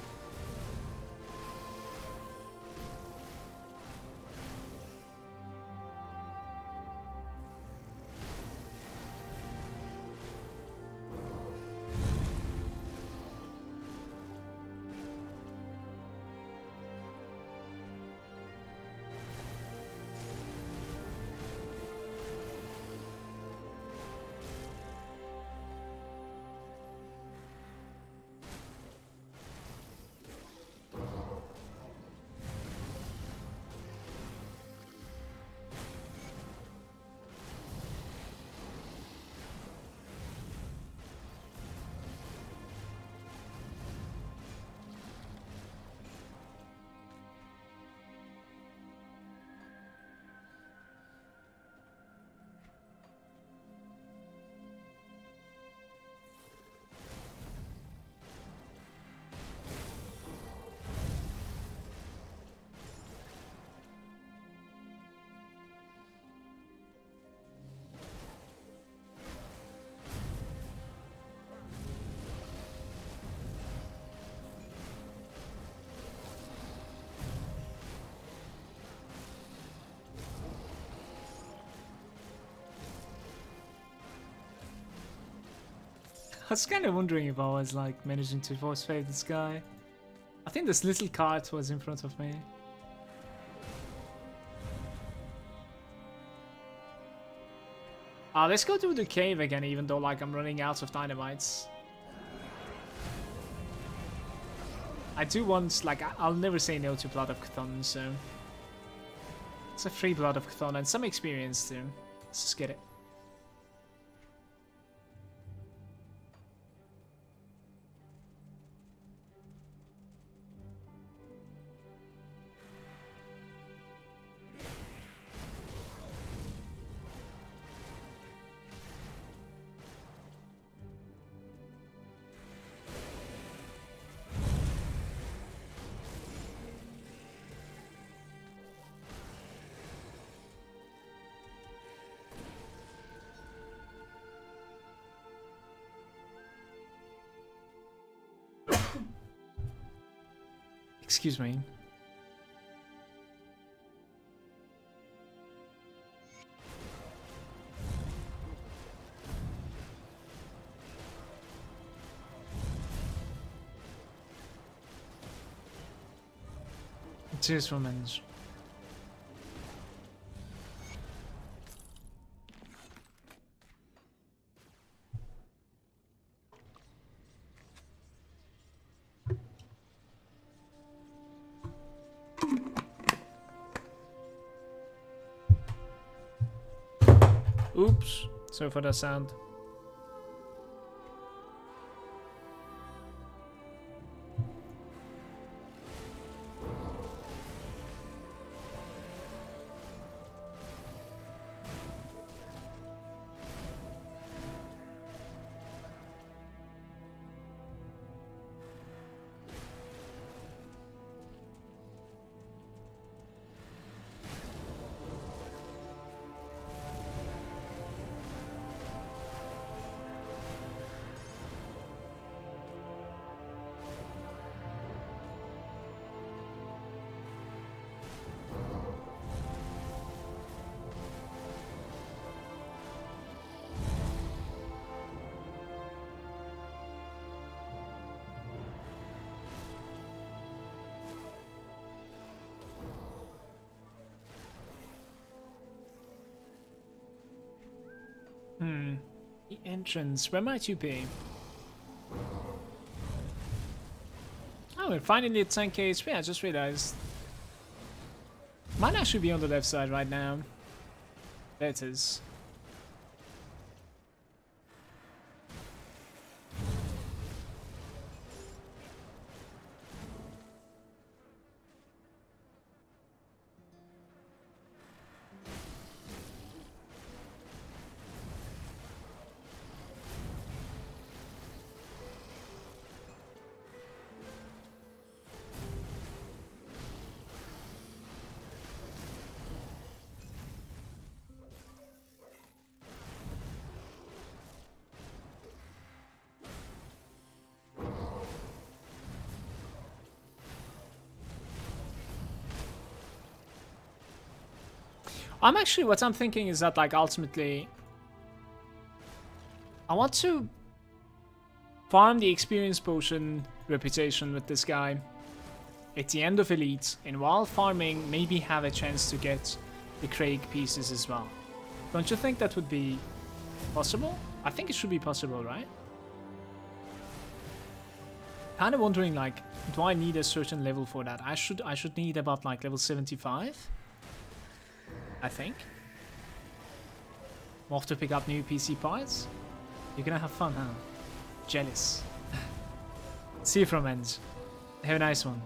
I was kind of wondering if I was like managing to force fade this guy. I think this little cart was in front of me. Let's go to the cave again, even though like I'm running out of dynamites. I do want, like, I'll never say no to Blood of Cthulhu, so it's a free Blood of Cthulhu and some experience too. Let's just get it. Excuse me. Cheers for men's. Oops, sorry for that sound. The entrance, where might you be? Oh, we're finally at 10k HP, I just realized. Might actually be on the left side right now. There it is. What I'm thinking is that, like, ultimately, I want to farm the experience potion reputation with this guy at the end of Elite, and while farming, maybe have a chance to get the Krieg pieces as well. Don't you think that would be possible? I think it should be possible, right? Kind of wondering, like, do I need a certain level for that? I should need about, like, level 75. I think. We'll have to pick up new PC parts. You're gonna have fun, huh? Jealous. See you from ends. Have a nice one.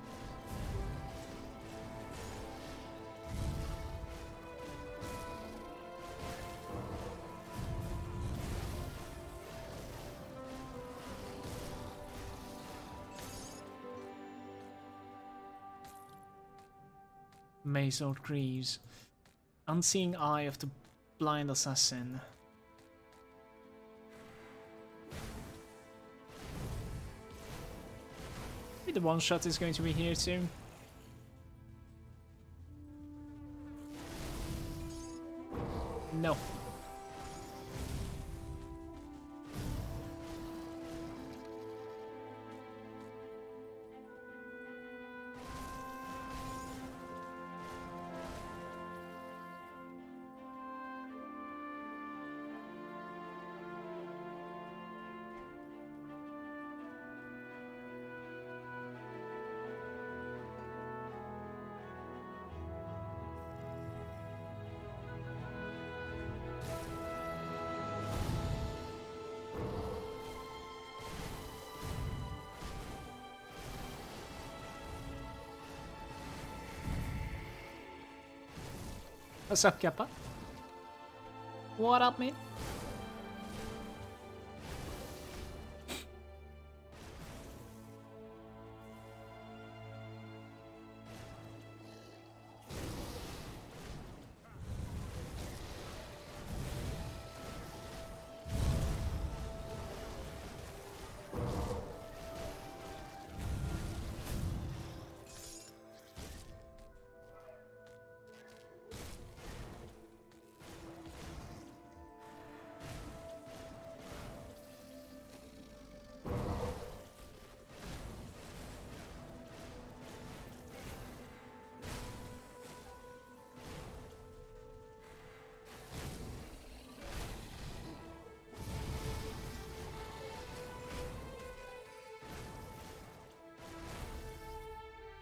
Maze Old Greaves. Unseeing Eye of the Blind Assassin. Maybe the one shot is going to be here too. No. What's up, Kappa? What up, mate?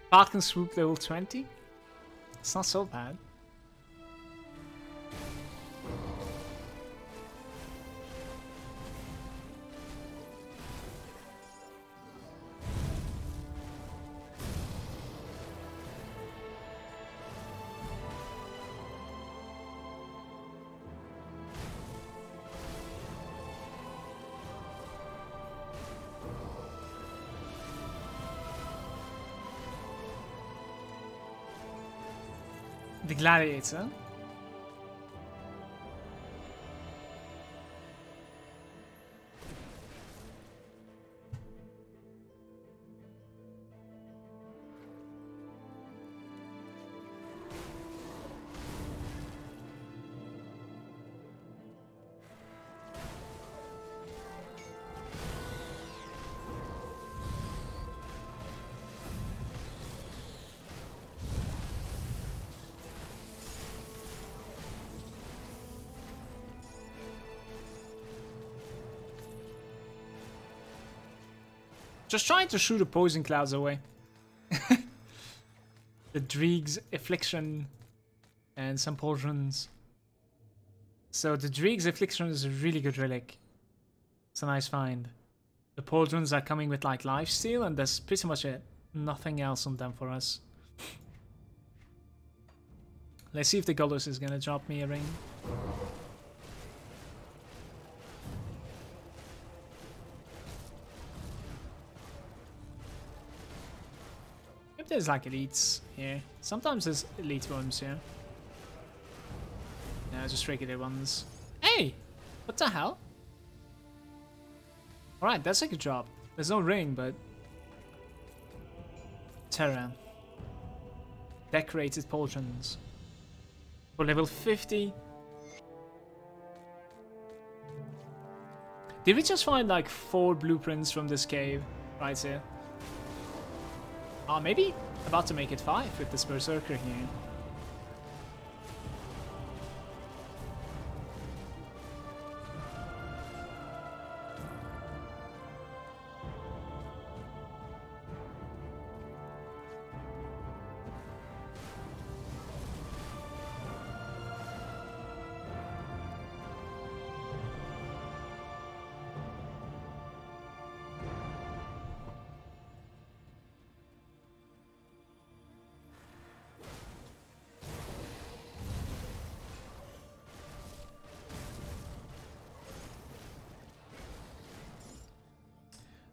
Falcon Swoop level 20. It's not so bad. The Gladiator. Just trying to shoot the poison clouds away. The Dreeg's Affliction and some potions. So the Dreeg's Affliction is a really good relic. It's a nice find. The pauldrons are coming with like lifesteal, and that's pretty much it. Nothing else on them for us. Let's see if the Goddess is gonna drop me a ring. There's like elites here. Sometimes there's elite ones here. No, just regular ones. Hey! What the hell? Alright, that's a good job. There's no ring, but... Terra. Decorated pauldrons. For level 50. Did we just find like 4 blueprints from this cave? Right here. Maybe about to make it 5 with this Berserker here.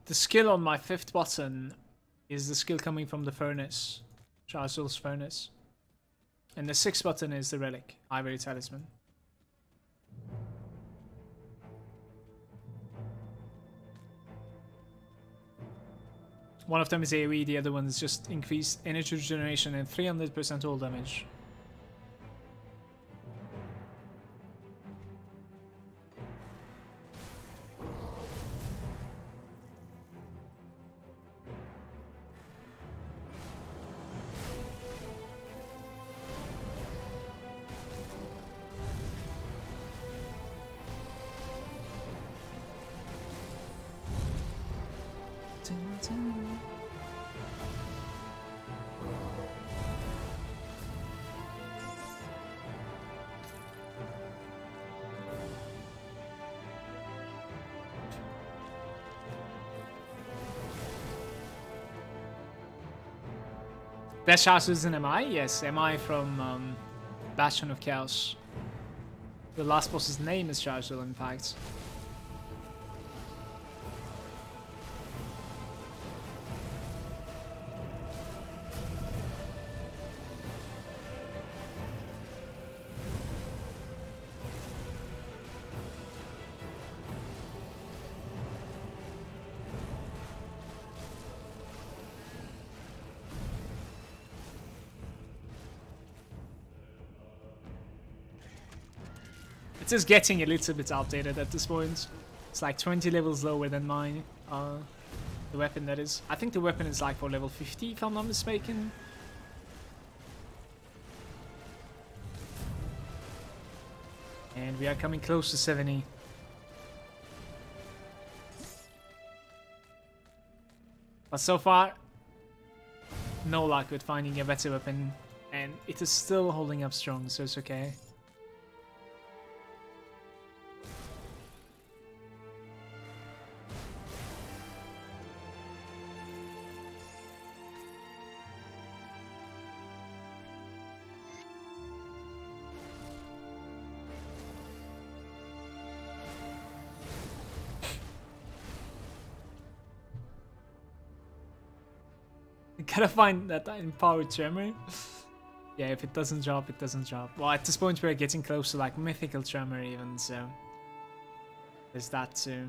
The skill on my 5th button is the skill coming from the furnace, Charles furnace. And the 6th button is the relic, Ivory Talisman. One of them is AoE, the other one is just increased energy regeneration and 300% all damage. Best house is an MI? Yes, MI from Bastion of Chaos. The last boss's name is Chargel, in fact. It's just getting a little bit outdated at this point. It's like 20 levels lower than mine. The weapon, that is. I think the weapon is like for level 50, if I'm not mistaken. And we are coming close to 70. But so far, no luck with finding a better weapon, and it is still holding up strong, so it's okay. Gotta find that empowered tremor. Yeah, if it doesn't drop, it doesn't drop. Well, at this point we're getting close to like mythical tremor even, so there's that too.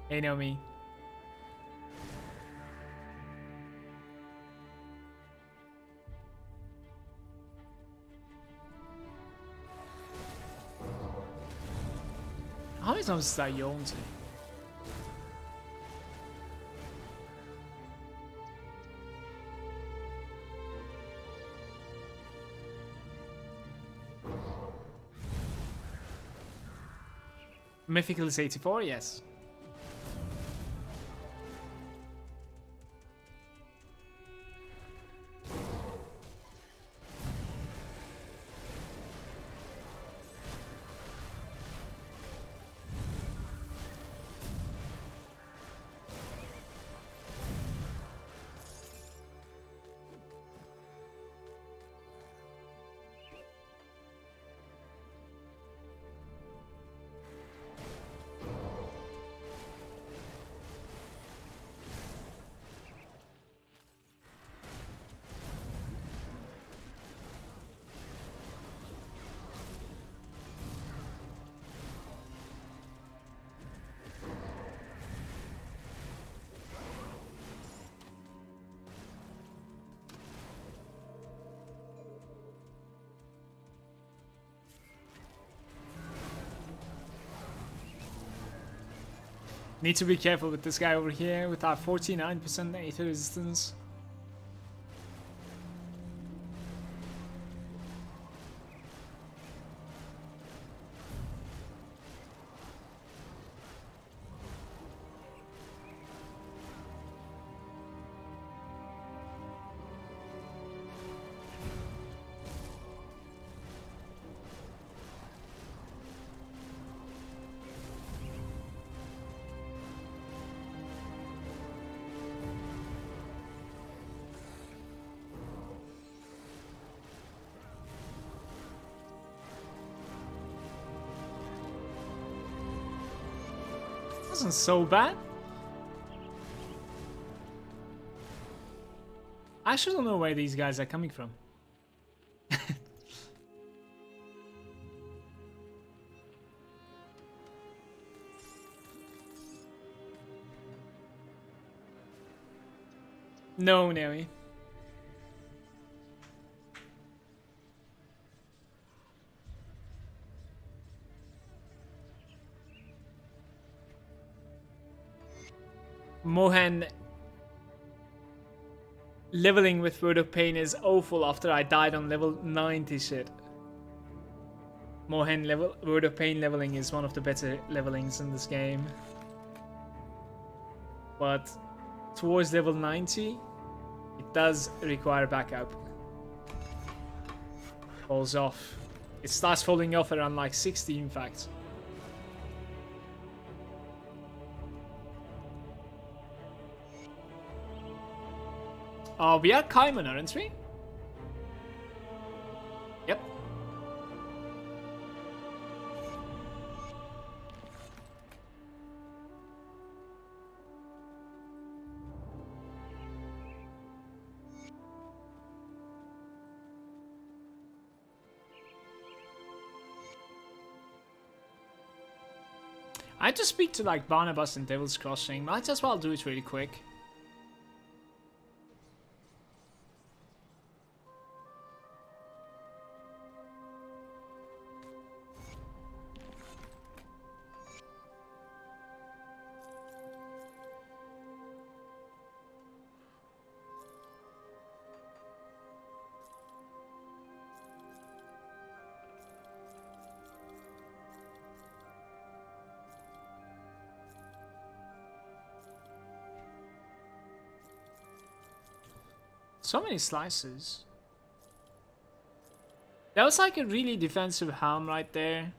Hey, know me. How many times is that yawn to? Mythical is 84, yes. Need to be careful with this guy over here with our 49% Aether resistance. Wasn't so bad. I actually don't know where these guys are coming from. No, Neri. Mohan, leveling with Word of Pain is awful after I died on level 90 shit. Mohan, Word of Pain leveling is one of the better levelings in this game. But towards level 90, it does require backup. Falls off. It starts falling off around like 60 in fact. We are Kaiman, aren't we? Yep. I had to speak to like Barnabas and Devil's Crossing. Might as well do it really quick. So many slices. That was like a really defensive helm right there.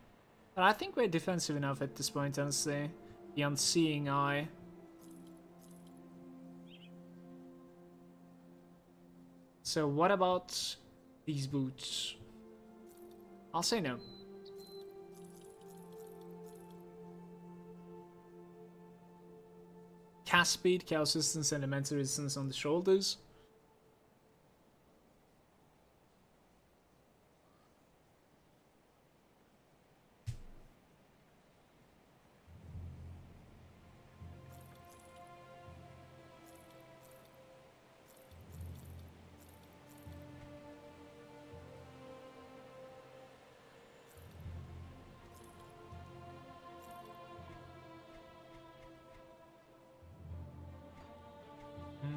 But I think we're defensive enough at this point, honestly. The unseeing eye. So what about these boots? I'll say no. Cast speed, chaos resistance, and elemental resistance on the shoulders.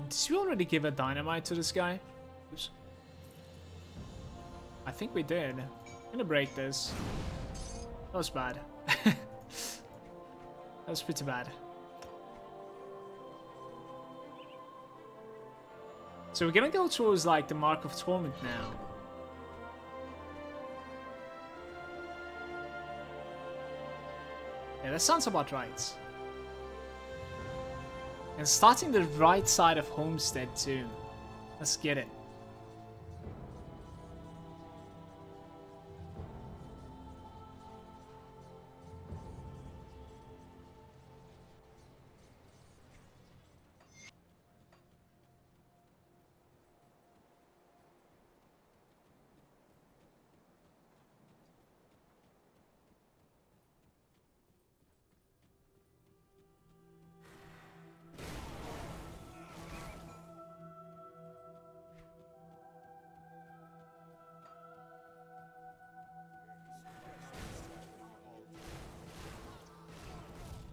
Did you already give a dynamite to this guy? Oops. I think we did. I'm gonna break this. That was bad. That was pretty bad. So we're gonna go towards like the Mark of Torment now. Yeah, that sounds about right. And starting the right side of Homestead too. Let's get it.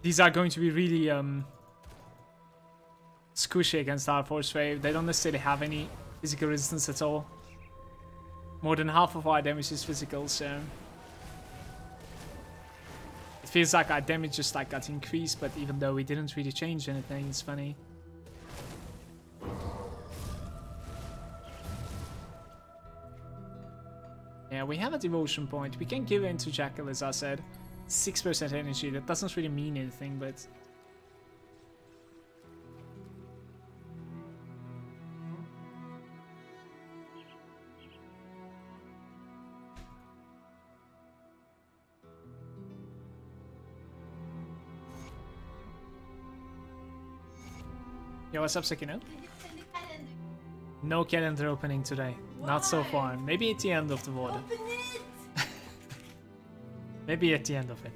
These are going to be really squishy against our Force Wave. They don't necessarily have any physical resistance at all. More than half of our damage is physical, so it feels like our damage just like got increased, but even though we didn't really change anything, it's funny. Yeah, we have a devotion point. We can give in to Jackal, as I said. 6% energy, that doesn't really mean anything, but yo, what's up, Sekino? No calendar opening today. Why? Not so far. Maybe at the end of the water. Maybe at the end of it.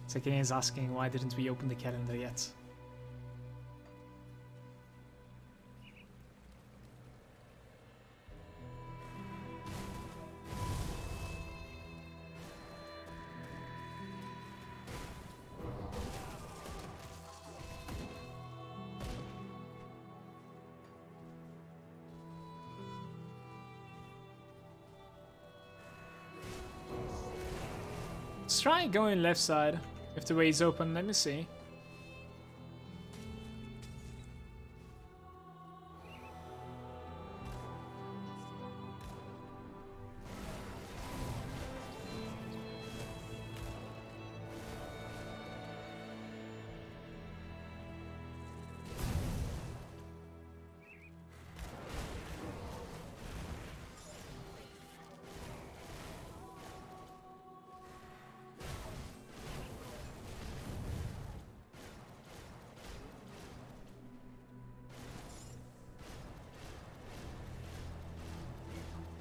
Sekine is asking, why didn't we open the calendar yet? Let's try going left side if the way is open. Let me see.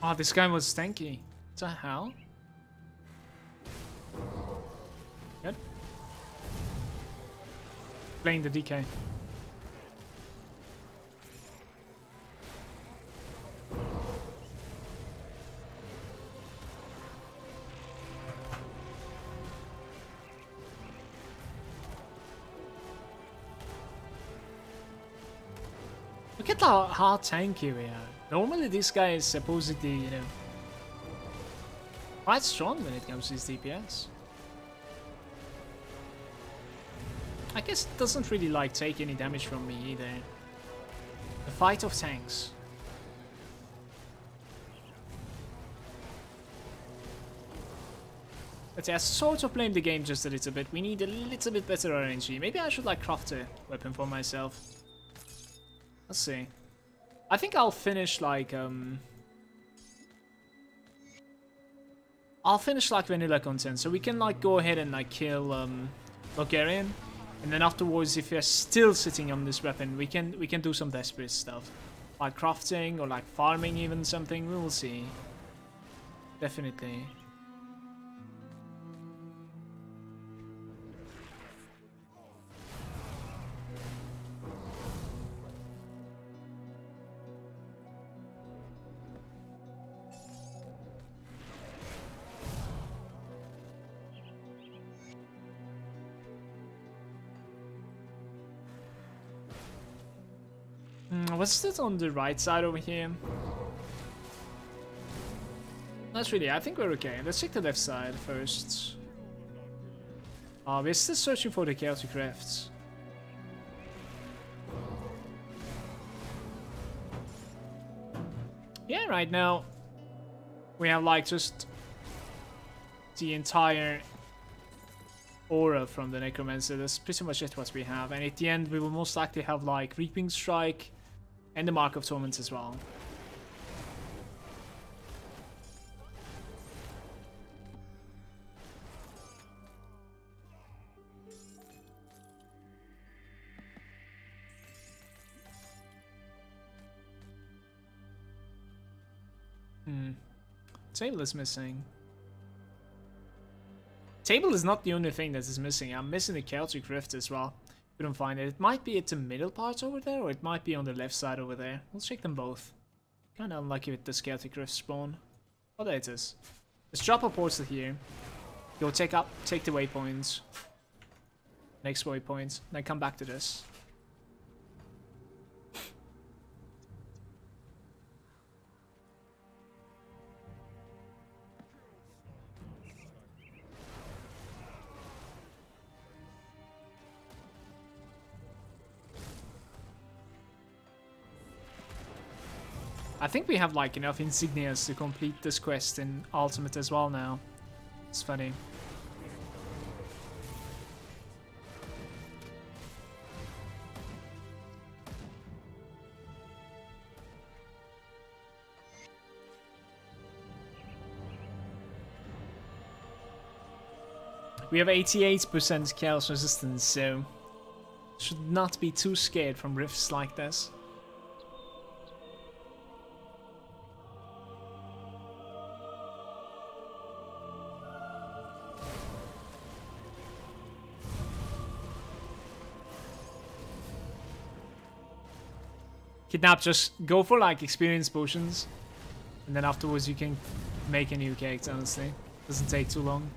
Oh, this guy was stanky. What the hell? Good. Playing the DK. Look at how tanky we are. Normally this guy is supposedly, you know, quite strong when it comes to his DPS. I guess it doesn't really like take any damage from me either. The fight of tanks. But yeah, sort of blame the game just a little bit. We need a little bit better RNG. Maybe I should like craft a weapon for myself. Let's see. I think I'll finish like I'll finish like vanilla content, so we can like go ahead and like kill Bulgarian, and then afterwards, if you're still sitting on this weapon, we can do some desperate stuff, like crafting or like farming even something. We will see. Definitely. What's this on the right side over here? Not really, I think we're okay. Let's check the left side first. We're still searching for the Chaotic Rifts. Yeah, right now we have like just the entire aura from the Necromancer. That's pretty much it what we have. And at the end we will most likely have like Reaping Strike and the Mark of Torment as well. Table is missing. Table is not the only thing that is missing. I'm missing the Chaotic Rift as well. Couldn't find it. It might be at the middle part over there, or it might be on the left side over there. We'll check them both. Kinda unlucky with the Chaotic Rift spawn. Oh, there it is. Let's drop a portal here. Go take the waypoints. Next waypoint. Then come back to this. I think we have like enough insignias to complete this quest in Ultimate as well now. It's funny. We have 88% chaos resistance, so should not be too scared from rifts like this. Kidnap, just go for like experience potions, and then afterwards you can make a new character, honestly. Doesn't take too long.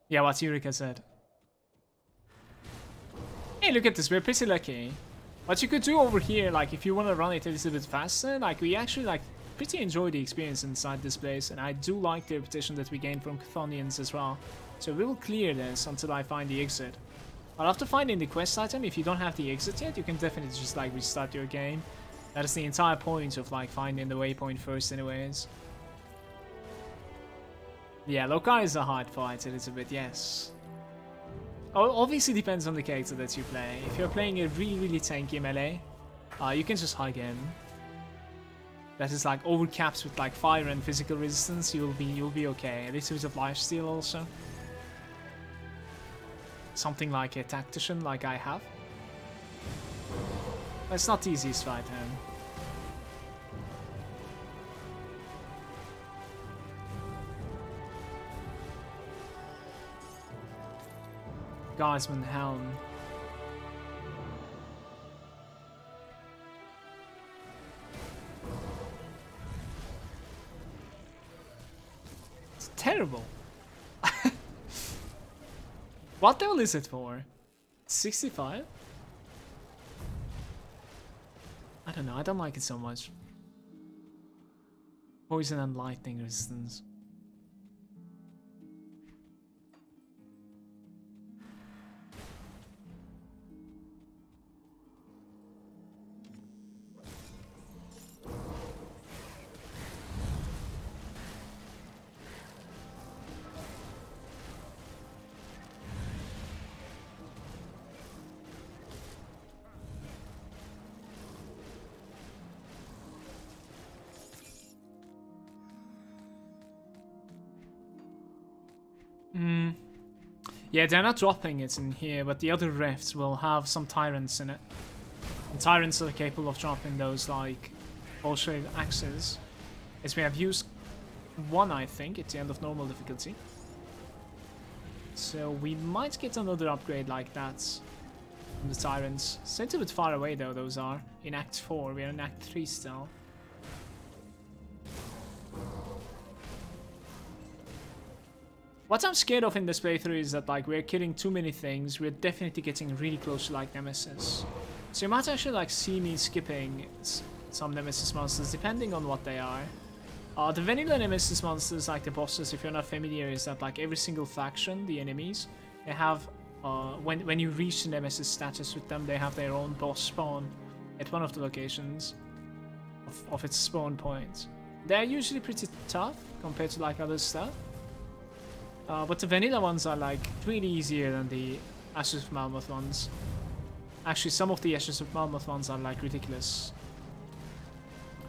Yeah, what Eureka said. Hey, look at this, we're pretty lucky. What you could do over here, like if you want to run it a little bit faster, like we actually like pretty enjoy the experience inside this place, and I do like the reputation that we gain from Chthonians as well. So we will clear this until I find the exit. But after finding the quest item, if you don't have the exit yet, you can definitely just like restart your game. That is the entire point of like finding the waypoint first anyways. Yeah, Lokar is a hard fight a little bit, yes. Oh, obviously depends on the character that you play. If you're playing a really tanky melee, you can just hug him. That is like overcapped with like fire and physical resistance, you'll be okay. A little bit of lifesteal also. Something like a tactician like I have. But it's not the easiest fight, man. Guardsman Helm. It's terrible. What level is it for? 65? I don't know, I don't like it so much. Poison and lightning resistance. Yeah, they're not dropping it in here, but the other rifts will have some tyrants in it. And tyrants are capable of dropping those, like, bullshit axes. As we have used one, I think, at the end of normal difficulty. So we might get another upgrade like that from the tyrants. It's a bit far away, though, those are. In Act 4, we're in Act 3 still. What I'm scared of in this playthrough is that, like, we're killing too many things. We're definitely getting really close to, like, Nemesis. So you might actually, like, see me skipping some Nemesis monsters, depending on what they are. The vanilla Nemesis monsters, like the bosses, if you're not familiar, is that, like, every single faction, the enemies, they have, when you reach the Nemesis status with them, they have their own boss spawn at one of the locations of its spawn point. They're usually pretty tough compared to, like, other stuff. But the vanilla ones are, like, really easier than the Ashes of Malmouth ones. Actually, some of the Ashes of Malmouth ones are, like, ridiculous.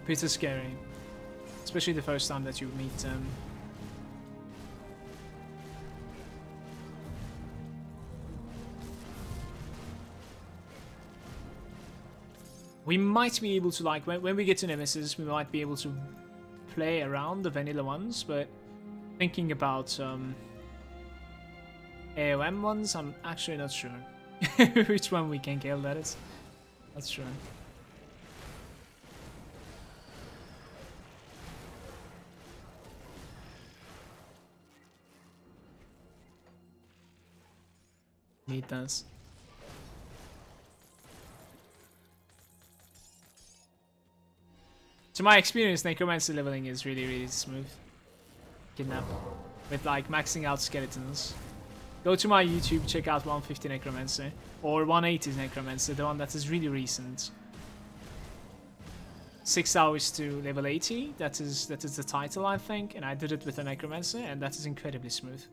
Pretty scary. Especially the first time that you meet them. We might be able to, like, when we get to Nemesis, we might be able to play around the vanilla ones, but thinking about AOM ones, I'm actually not sure which one we can kill, that is. That's true. Need this. To my experience, Necromancer leveling is really smooth. Kidnap. With, like, maxing out skeletons. Go to my YouTube, check out 150 Necromancer. Or 180 Necromancer, the one that is really recent. 6 hours to level 80, that is the title, I think. And I did it with a Necromancer, and that is incredibly smooth.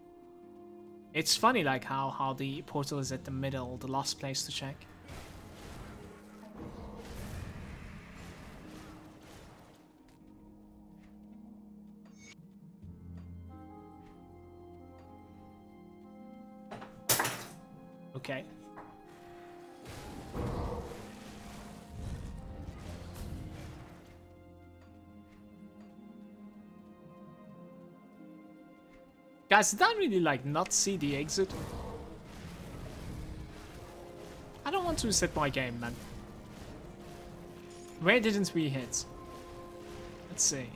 It's funny, like, how the portal is at the middle, the last place to check. Okay. Guys, did I really, like, not see the exit? I don't want to reset my game, man. Where didn't we hit? Let's see.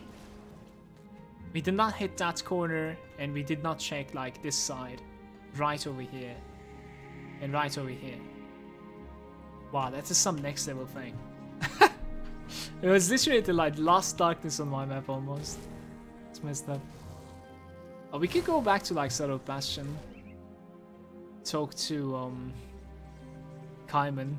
We did not hit that corner, and we did not check, like, this side. Right over here. And right over here. Wow, that is some next level thing. It was literally the, like, last darkness on my map almost. It's messed up. Oh, we could go back to, like, Shadow Bastion. Talk to Kaiman.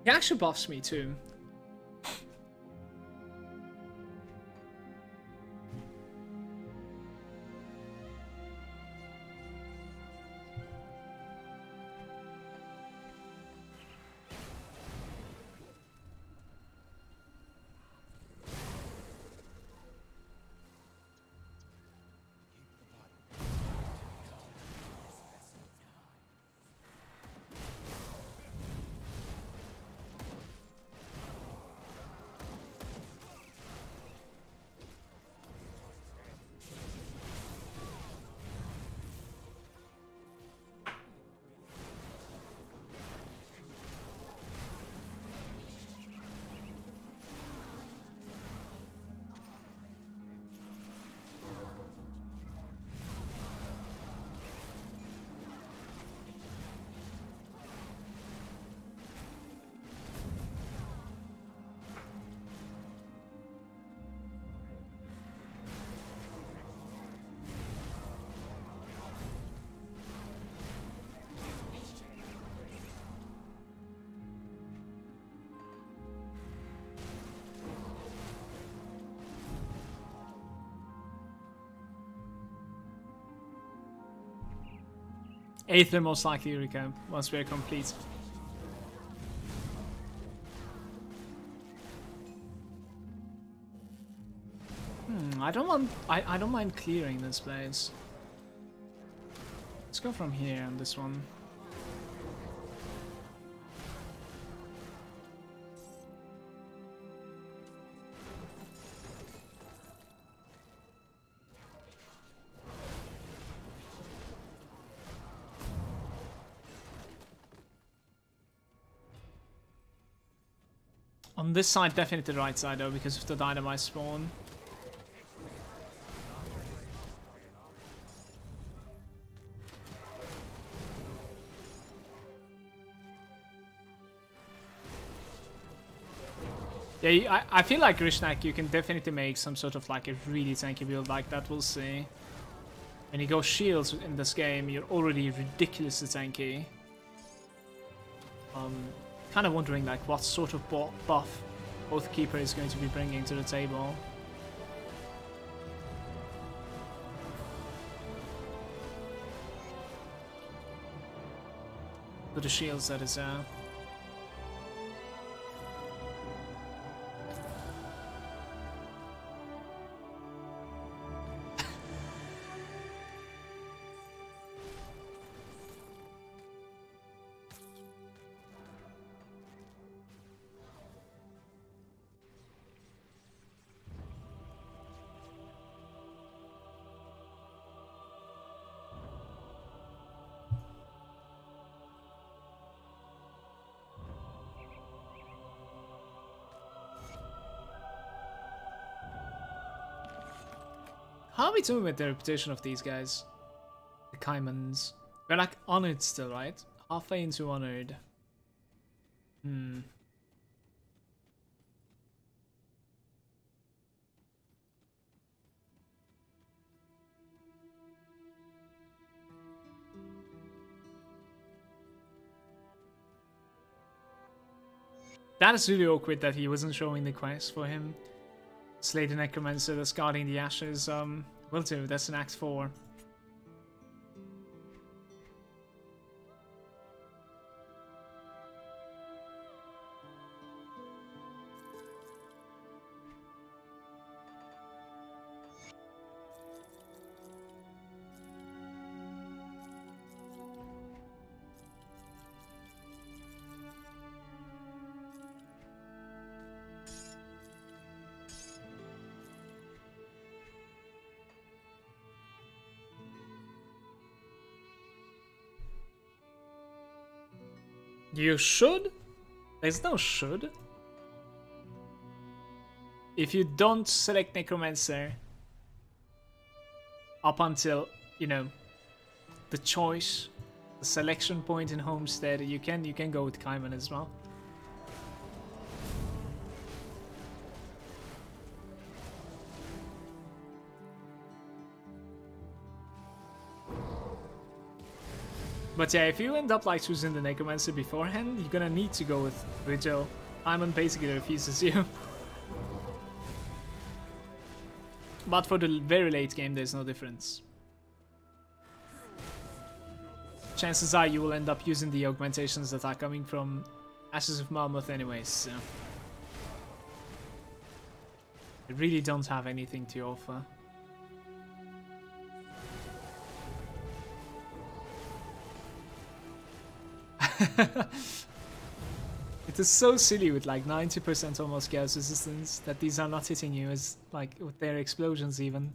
He actually buffs me too. Aether most likely recap once we're complete. I don't mind clearing this place. Let's go from here on this one. On this side, definitely the right side though, because of the dynamite spawn. Yeah, I feel like Grishnak, you can definitely make some sort of like a really tanky build like that, we'll see. When you go shields in this game, you're already ridiculously tanky. Kind of wondering like what sort of buff both Keeper is going to be bringing to the table. For the shields, that is. How are we doing with the reputation of these guys? The Caimans. We're like honored still, right? Halfway into honored. That is really awkward that he wasn't showing the quest for him. Slay the Necromancer that's guarding the ashes. Will do, that's an Act 4. You should? There's no should. If you don't select Necromancer up until, you know, the choice, the selection point in Homestead, you can go with Kaiman as well. But yeah, if you end up like choosing the Necromancer beforehand, you're gonna need to go with Vigil. Kaiman basically refuses you. But for the very late game, there's no difference. Chances are you will end up using the augmentations that are coming from Ashes of Malmouth anyways, so. They really don't have anything to offer. It is so silly with like 90% almost chaos resistance that these are not hitting you as like with their explosions even.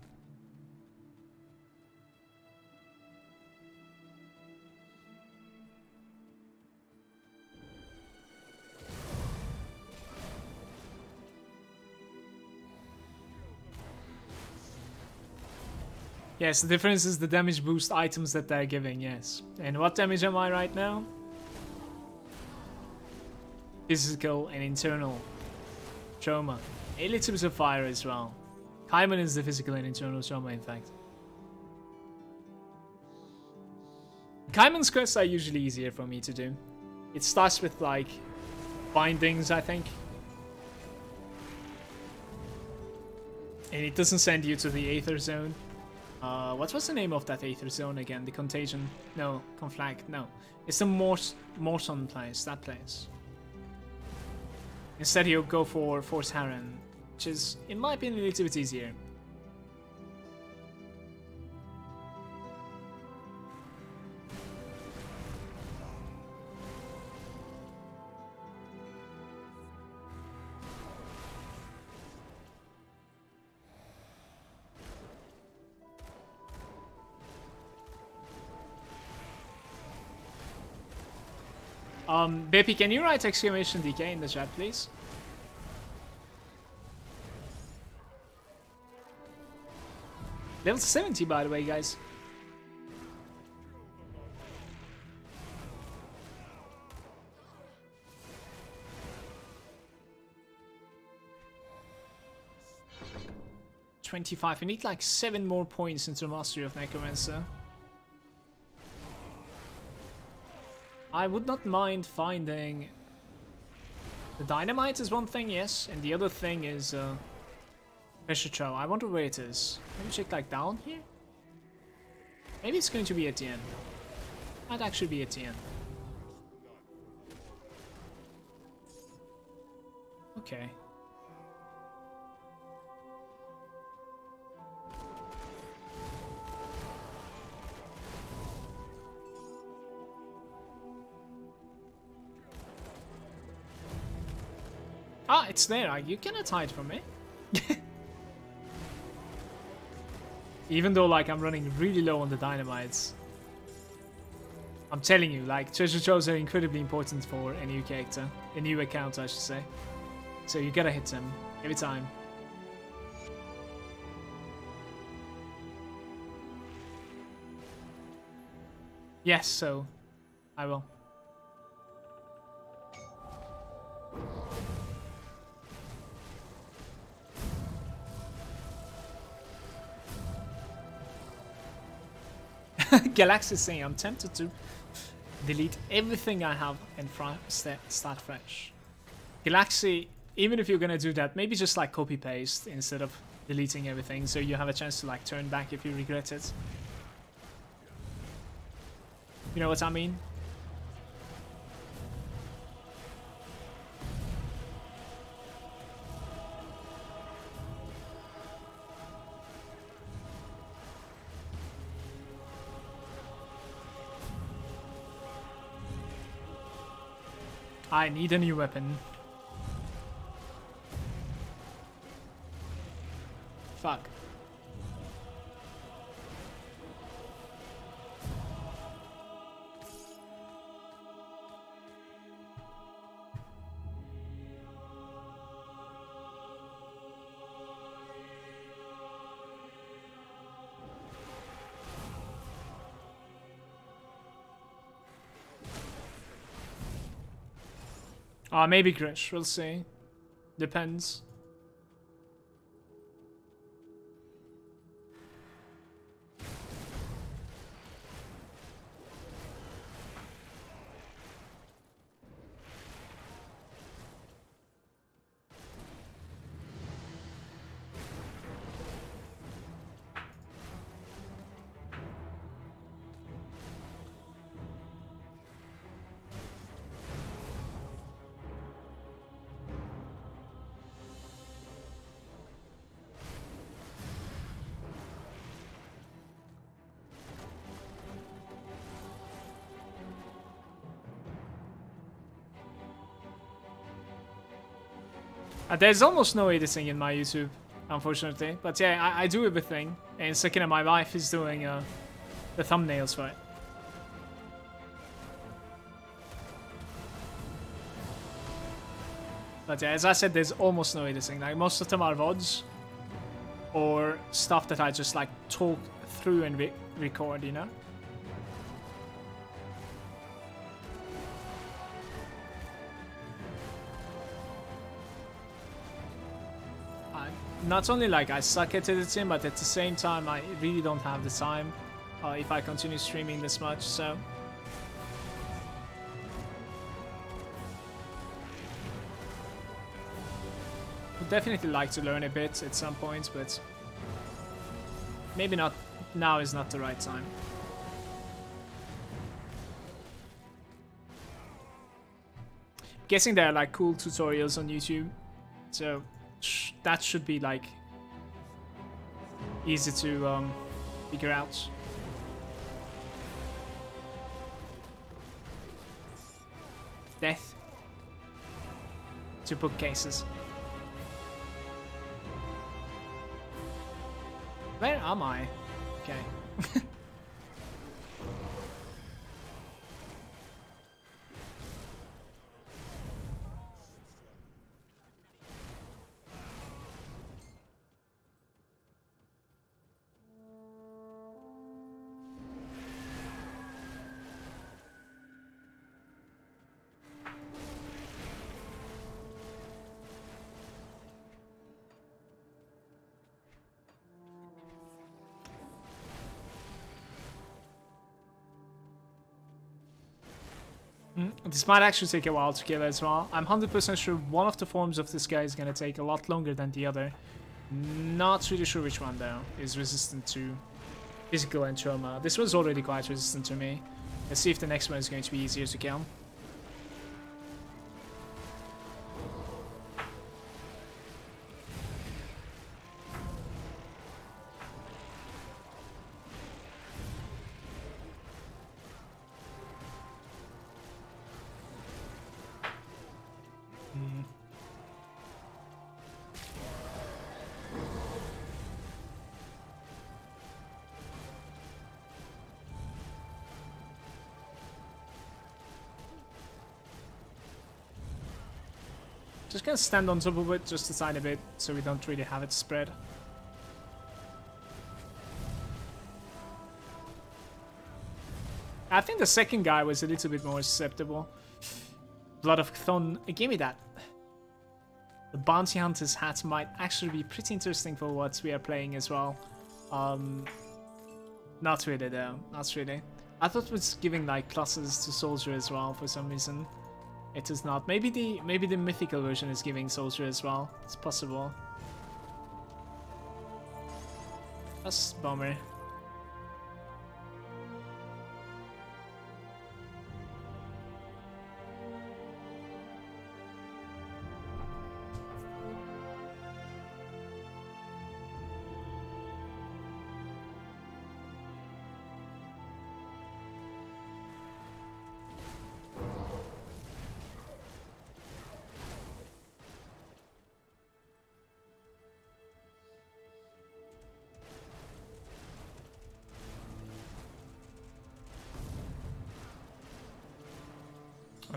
Yes, the difference is the damage boost items that they're giving, yes. And what damage am I right now? Physical and internal trauma. A little bit of fire as well. Kaiman is the physical and internal trauma, in fact. Kaiman's quests are usually easier for me to do. It starts with like bindings, I think. And it doesn't send you to the Aether zone. What was the name of that Aether zone again? The Contagion? No, Conflag. No, it's the Morson place. That place. Instead, you go for Force Harran, which is, in my opinion, a little bit easier. Bepi, can you write exclamation DK in the chat, please? Level 70, by the way, guys. $25. We need like 7 more points into Mastery of Necromancer. I would not mind finding... The dynamite is one thing, yes, and the other thing is pressure trowel. I wonder where it is. Maybe check like down here? Maybe it's going to be at the end. Might actually be at the end. Okay. Ah, it's there. You cannot hide from me. Even though, like, I'm running really low on the dynamites. I'm telling you, like, treasure troves are incredibly important for a new character. A new account, I should say. So you gotta hit them every time. Yes, so I will. Galaxy is saying I'm tempted to delete everything I have and start fresh. Galaxy, even if you're gonna do that, maybe just like copy paste instead of deleting everything, so you have a chance to like turn back if you regret it. You know what I mean? I need a new weapon. Fuck. Maybe Grish, we'll see. Depends. There's almost no editing in my YouTube, unfortunately. But yeah, I do everything. And second, my wife is doing the thumbnails for it. But yeah, as I said, there's almost no editing. Like, most of them are VODs. Or stuff that I just like talk through and record, you know? Not only like I suck at editing, but at the same time I really don't have the time if I continue streaming this much, so... Would definitely like to learn a bit at some point, but maybe not now is not the right time. Guessing there are like cool tutorials on YouTube, so that should be like easy to figure out. Death. 2 bookcases. Where am I? Okay. This might actually take a while to kill as well. I'm 100% sure one of the forms of this guy is gonna take a lot longer than the other. Not really sure which one though is resistant to physical and trauma. This was already quite resistant to me. Let's see if the next one is going to be easier to kill. Just gonna stand on top of it just a tiny bit so we don't really have it spread. I think the second guy was a little bit more susceptible. Blood of Chthon, give me that. The Bounty Hunter's hat might actually be pretty interesting for what we are playing as well. Not really though, not really. I thought it was giving like classes to Soldier as well for some reason. It is not. Maybe the mythical version is giving Soldier as well. It's possible. That's a bummer.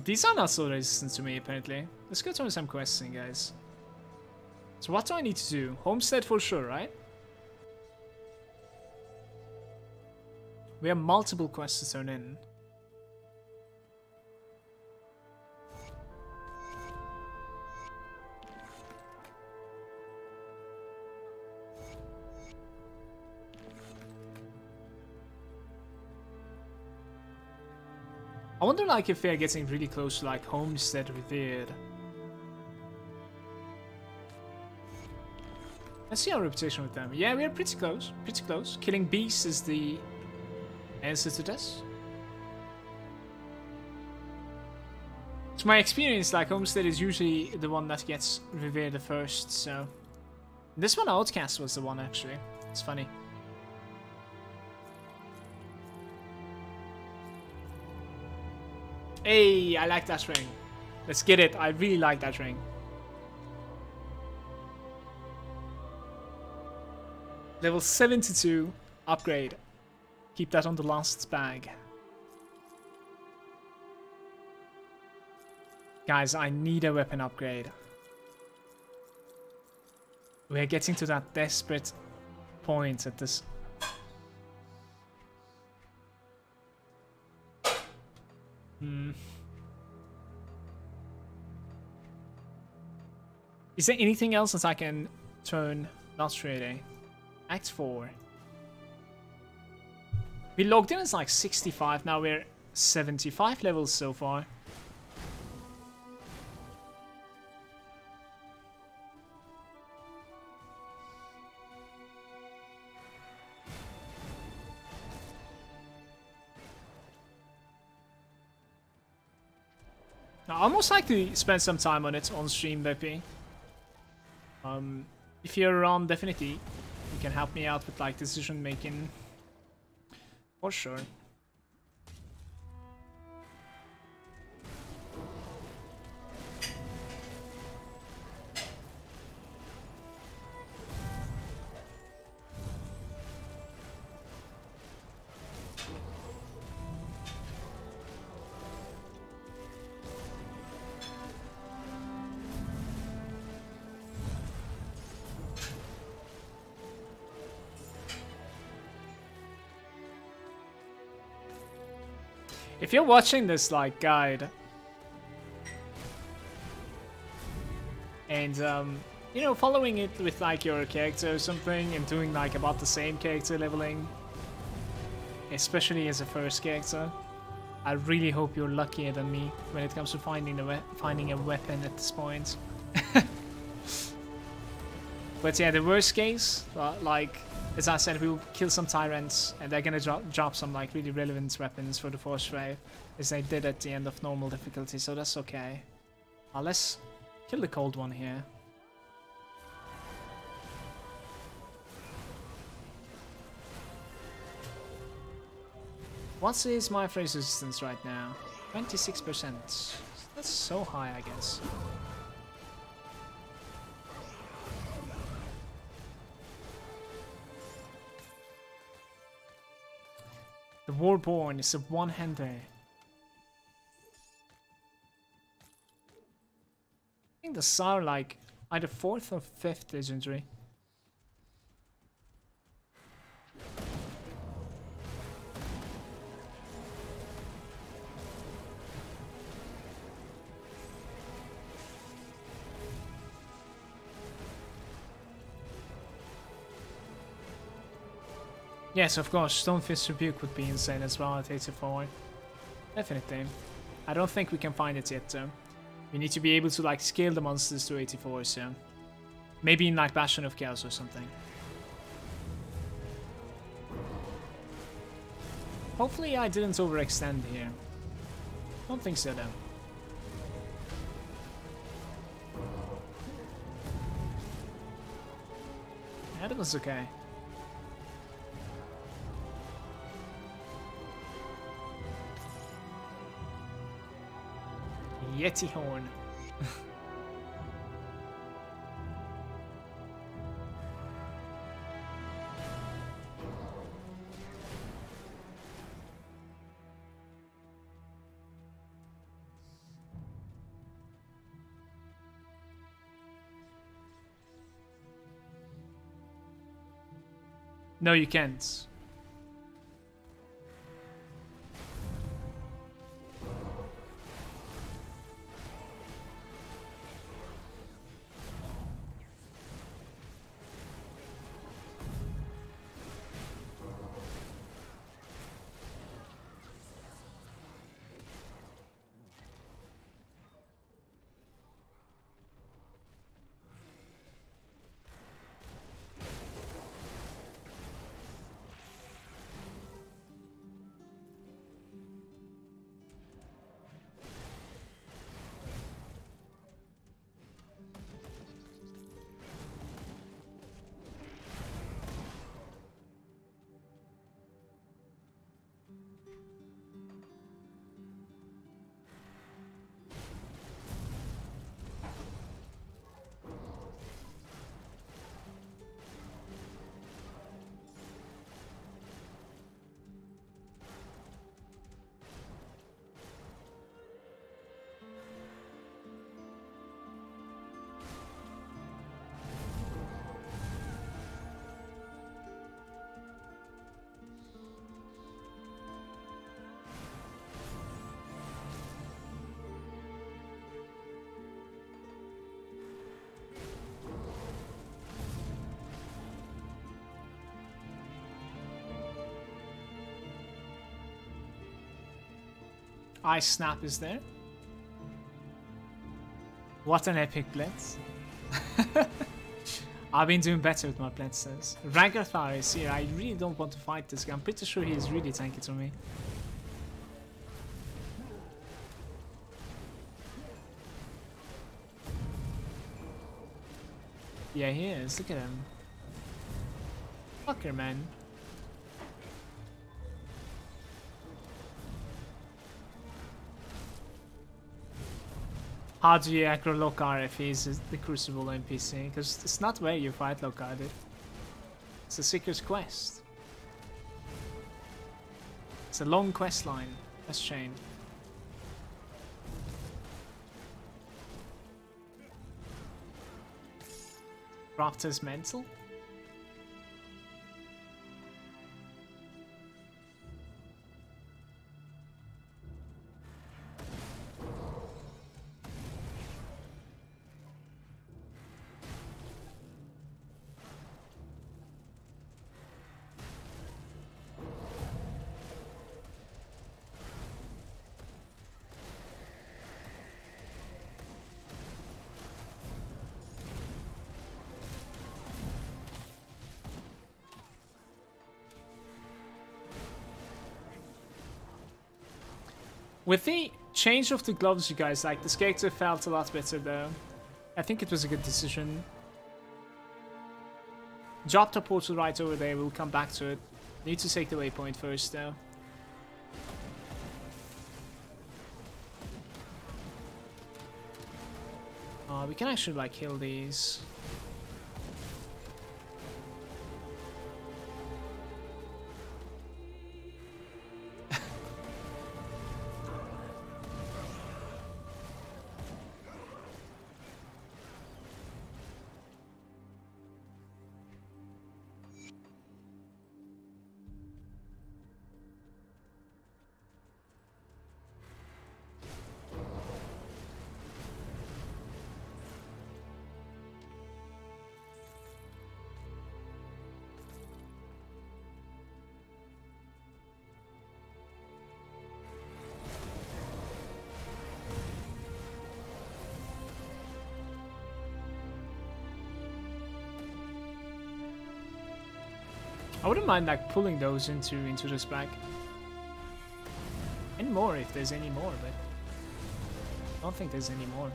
These are not so resistant to me, apparently. Let's go to some questing, guys. So what do I need to do? Homestead for sure, right? We have multiple quests to turn in. I wonder like if they're getting really close to like Homestead Revered. Let's see our reputation with them. Yeah, we're pretty close. Pretty close. Killing beasts is the answer to this. To my experience, like Homestead is usually the one that gets revered the first, so this one Outcast was the one actually. It's funny. Hey, I like that ring. Let's get it. I really like that ring. Level 72 upgrade. Keep that on the last bag. Guys, I need a weapon upgrade. We're getting to that desperate point at this. Is there anything else that I can turn? Not really. Act 4. We logged in as like 65, now we're 75 levels so far. I almost like to spend some time on it on stream, BP. If you're around, definitely you can help me out with like decision making. For sure. If you're watching this like guide and you know, following it with like your character or something and doing like about the same character leveling, especially as a first character, I really hope you're luckier than me when it comes to finding a weapon at this point. But yeah, the worst case, like as I said, we will kill some tyrants and they're gonna drop some like really relevant weapons for the force wave, as they did at the end of normal difficulty, so that's okay. Let's kill the cold one here. What is my phrase resistance right now? 26%. That's so high, I guess. The Warborn is a one-hander. I think the Tsar like either 4th or 5th legendary. Yes, of course, Stonefist Rebuke would be insane as well at 84. Definitely. I don't think we can find it yet though. We need to be able to like scale the monsters to 84, so maybe in like Bastion of Chaos or something. Hopefully I didn't overextend here. Don't think so though. Yeah, that was okay. Yeti horn. No, you can't. Ice Snap is there. What an epic blitz. I've been doing better with my blitzes. Ragathar is here. I really don't want to fight this guy. I'm pretty sure he's really tanky to me. Yeah, he is. Look at him. Fucker, man. How do you aggro Lokar if he's the Crucible NPC? Because it's not where you fight Lokar, dude. It's a Seeker's Quest. It's a long quest line. That's chain. Raptor's mental? With the change of the gloves, you guys, like, the skater felt a lot better though. I think it was a good decision. Drop the portal right over there, we'll come back to it. Need to take the waypoint first though. We can actually like kill these. I wouldn't mind like pulling those into this bag. And more if there's any more, but I don't think there's any more.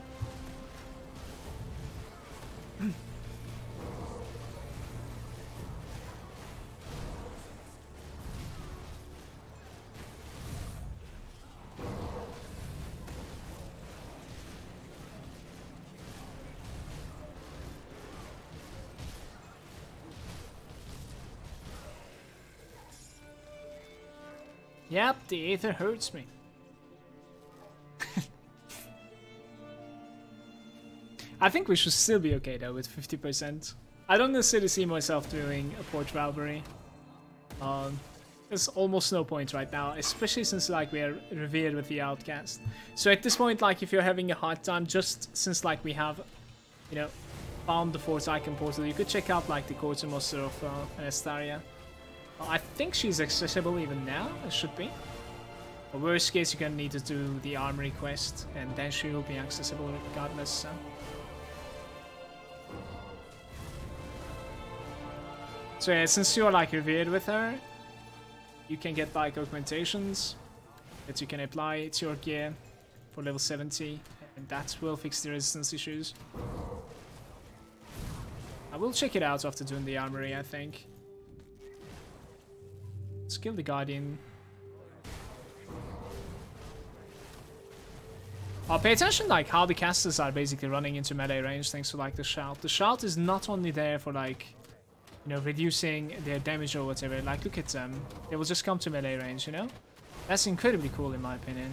Yep, the Aether hurts me. I think we should still be okay though with 50%. I don't necessarily see myself doing a Port Valkyrie. There's almost no point right now, especially since like we are revered with the Outcast. So at this point, like if you're having a hard time, just since like we have, you know, found the 4th icon portal, you could check out like the Quartermaster of Anastaria. I think she's accessible even now, it should be. But worst case, you're gonna need to do the armory quest, and then she will be accessible regardless. So yeah, since you're like revered with her, you can get like augmentations that you can apply to your gear for level 70, and that will fix the resistance issues. I will check it out after doing the armory, I think. Let's kill the Guardian. Pay attention like how the casters are basically running into melee range thanks to like the shout. The shout is not only there for like, you know, reducing their damage or whatever. Like look at them. They will just come to melee range, you know? That's incredibly cool in my opinion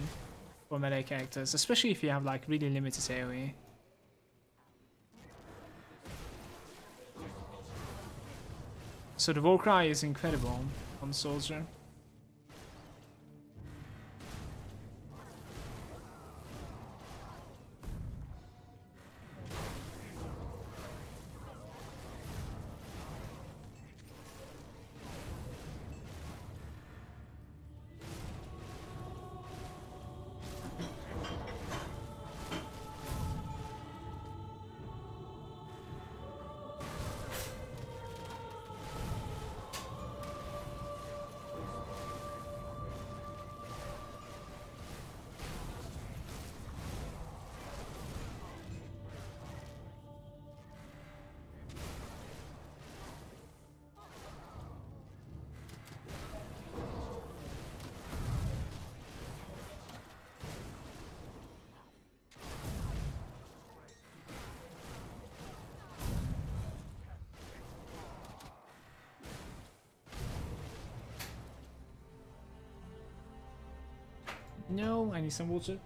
for melee characters, especially if you have like really limited AoE. So the Warcry is incredible on Soldier. No, I need some water.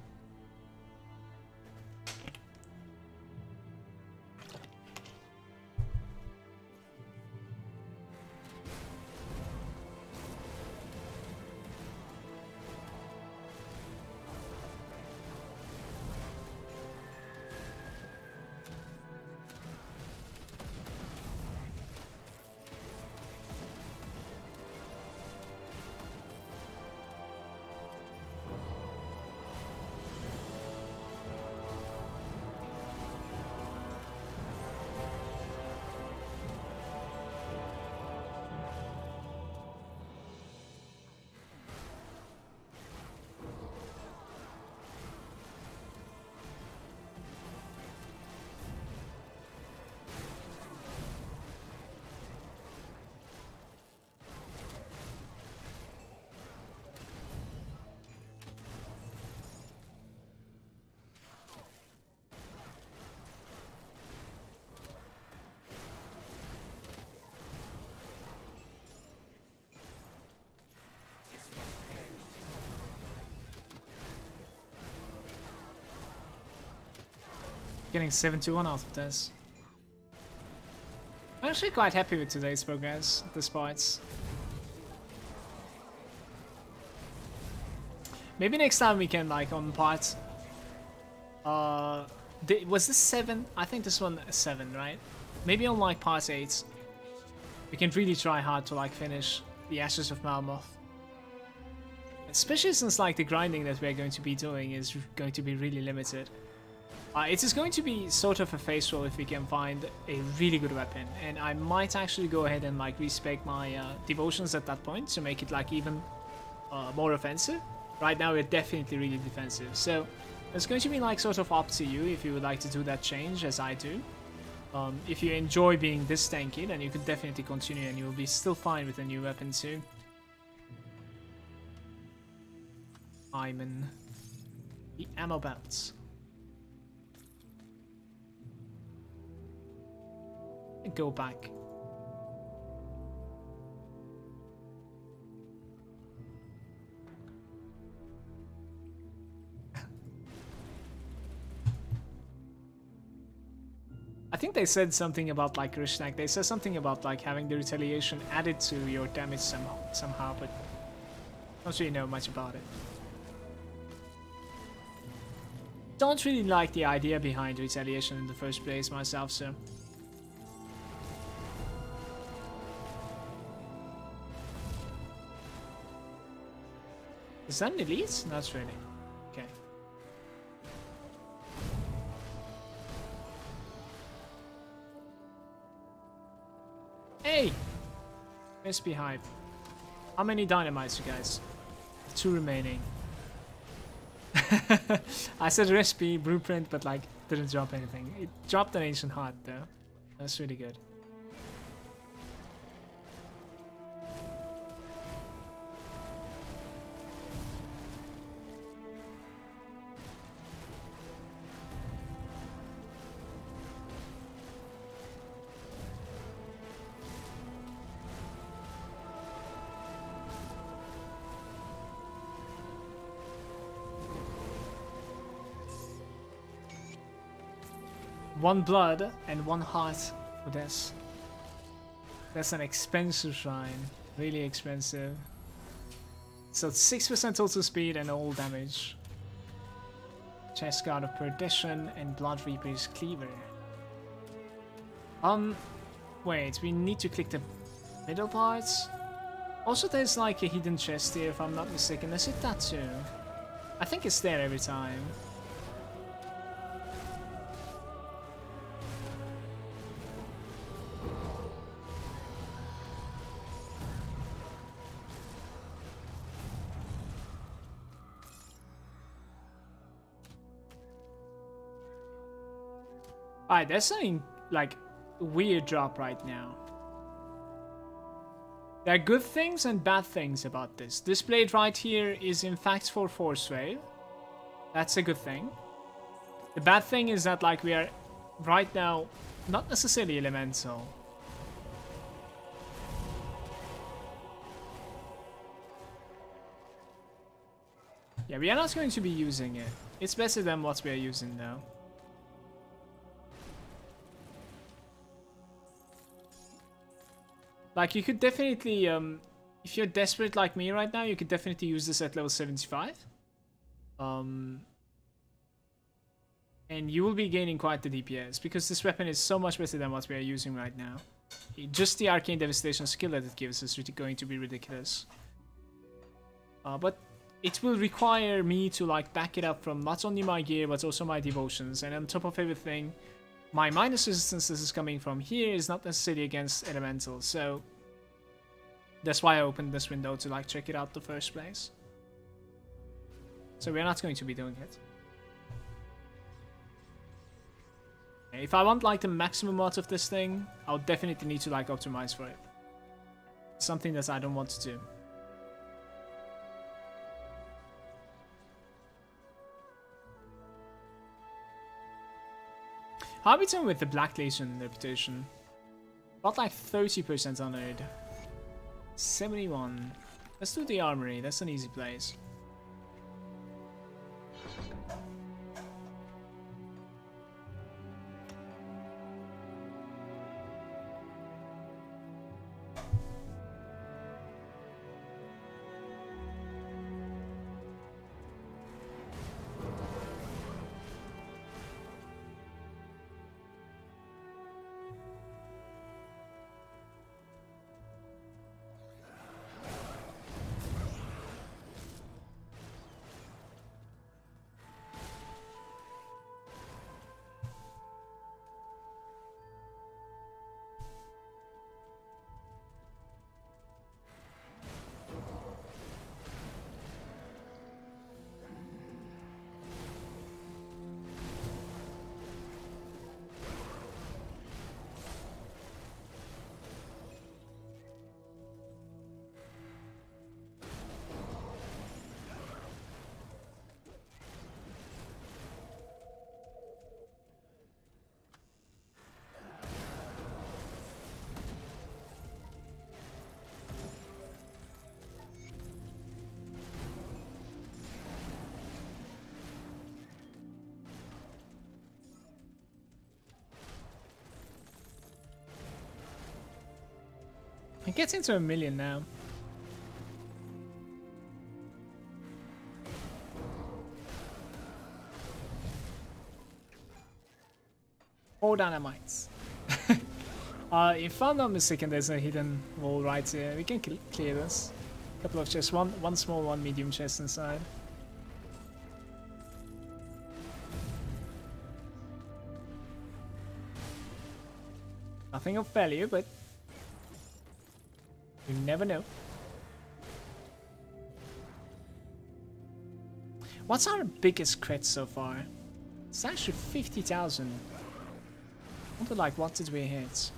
Getting 7-1 out of this. I'm actually quite happy with today's progress, despite. Maybe next time we can, like, on part... was this 7? I think this one is 7, right? Maybe on, like, part 8, we can really try hard to, like, finish the Ashes of Malmouth. Especially since, like, the grinding that we're going to be doing is going to be really limited. It is going to be sort of a face roll if we can find a really good weapon, and I might actually go ahead and like respec my devotions at that point to make it like even more offensive. Right now we're definitely really defensive, so it's going to be like sort of up to you if you would like to do that change as I do. If you enjoy being this tanky, then you could definitely continue and you'll be still fine with a new weapon too. I'm in the ammo belts. Go back. I think they said something about like Krishnak. They said something about like having the retaliation added to your damage somehow, but don't really know much about it. Don't really like the idea behind retaliation in the first place myself, so. Is that an elite? Not really. Okay. Hey! Crispy hype. How many dynamites, you guys? 2 remaining. I said recipe, blueprint, but like, didn't drop anything. It dropped an ancient heart though. That's really good. One blood and 1 heart for this. That's an expensive shrine. Really expensive. So 6% total speed and all damage. Chest Guard of Perdition and Blood Reaper's Cleaver. Wait, we need to click the middle parts. Also there's like a hidden chest here if I'm not mistaken. Is it that too? I think it's there every time. Alright, there's something like weird drop right now. There are good things and bad things about this. This blade right here is in fact for Force Wave. That's a good thing. The bad thing is that like we are right now not necessarily elemental. Yeah, we are not going to be using it. It's better than what we are using now. Like, you could definitely, if you're desperate like me right now, you could definitely use this at level 75. And you will be gaining quite the DPS, because this weapon is so much better than what we are using right now. Just the Arcane Devastation skill that it gives is going to be ridiculous. But it will require me to like back it up from not only my gear, but also my devotions. And on top of everything, my minus resistance this is coming from here is not necessarily against elementals, so that's why I opened this window to like check it out the first place. So we're not going to be doing it. If I want like the maximum out of this thing, I'll definitely need to like optimize for it. Something that I don't want to do. How are we doing with the Black Legion reputation? About like 30% honored. 71. Let's do the armory. That's an easy place. It gets into 1 million now. Or dynamites. If I'm not mistaken, there's a hidden wall right here. We can clear this. Couple of chests, one small, one medium chest inside. Nothing of value, but you never know. What's our biggest crit so far? It's actually 50,000. I wonder, like, what did we hit?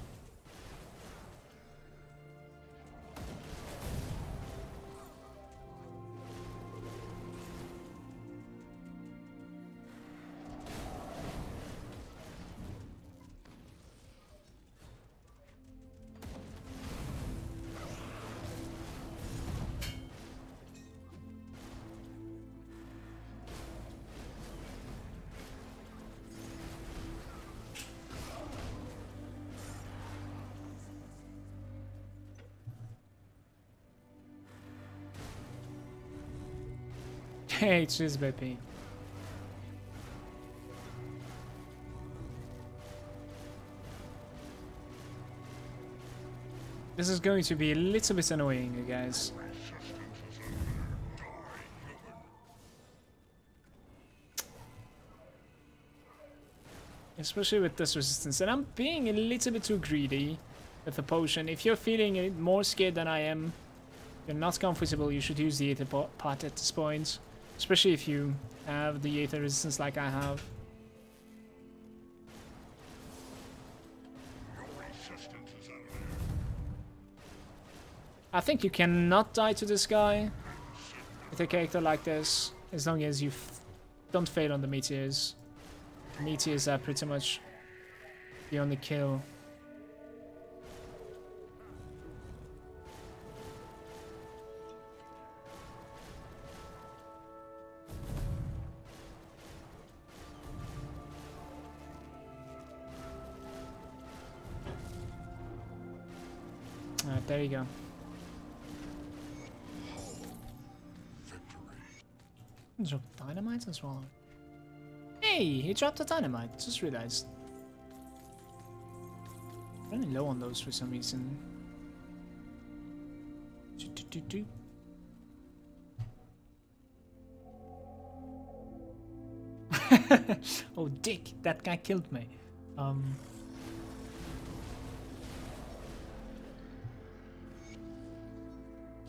Hey, cheers, baby. This is going to be a little bit annoying, you guys. Especially with this resistance. And I'm being a little bit too greedy with the potion. If you're feeling more scared than I am, you're not comfortable, you should use the Aether pot at this point. Especially if you have the Aether resistance like I have. I think you cannot die to this guy with a character like this, as long as you don't fail on the meteors. The meteors are pretty much the only kill. there you go. Drop dynamite as well. Hey, he dropped a dynamite. Just realized. Running low on those for some reason. Oh, dick! That guy killed me.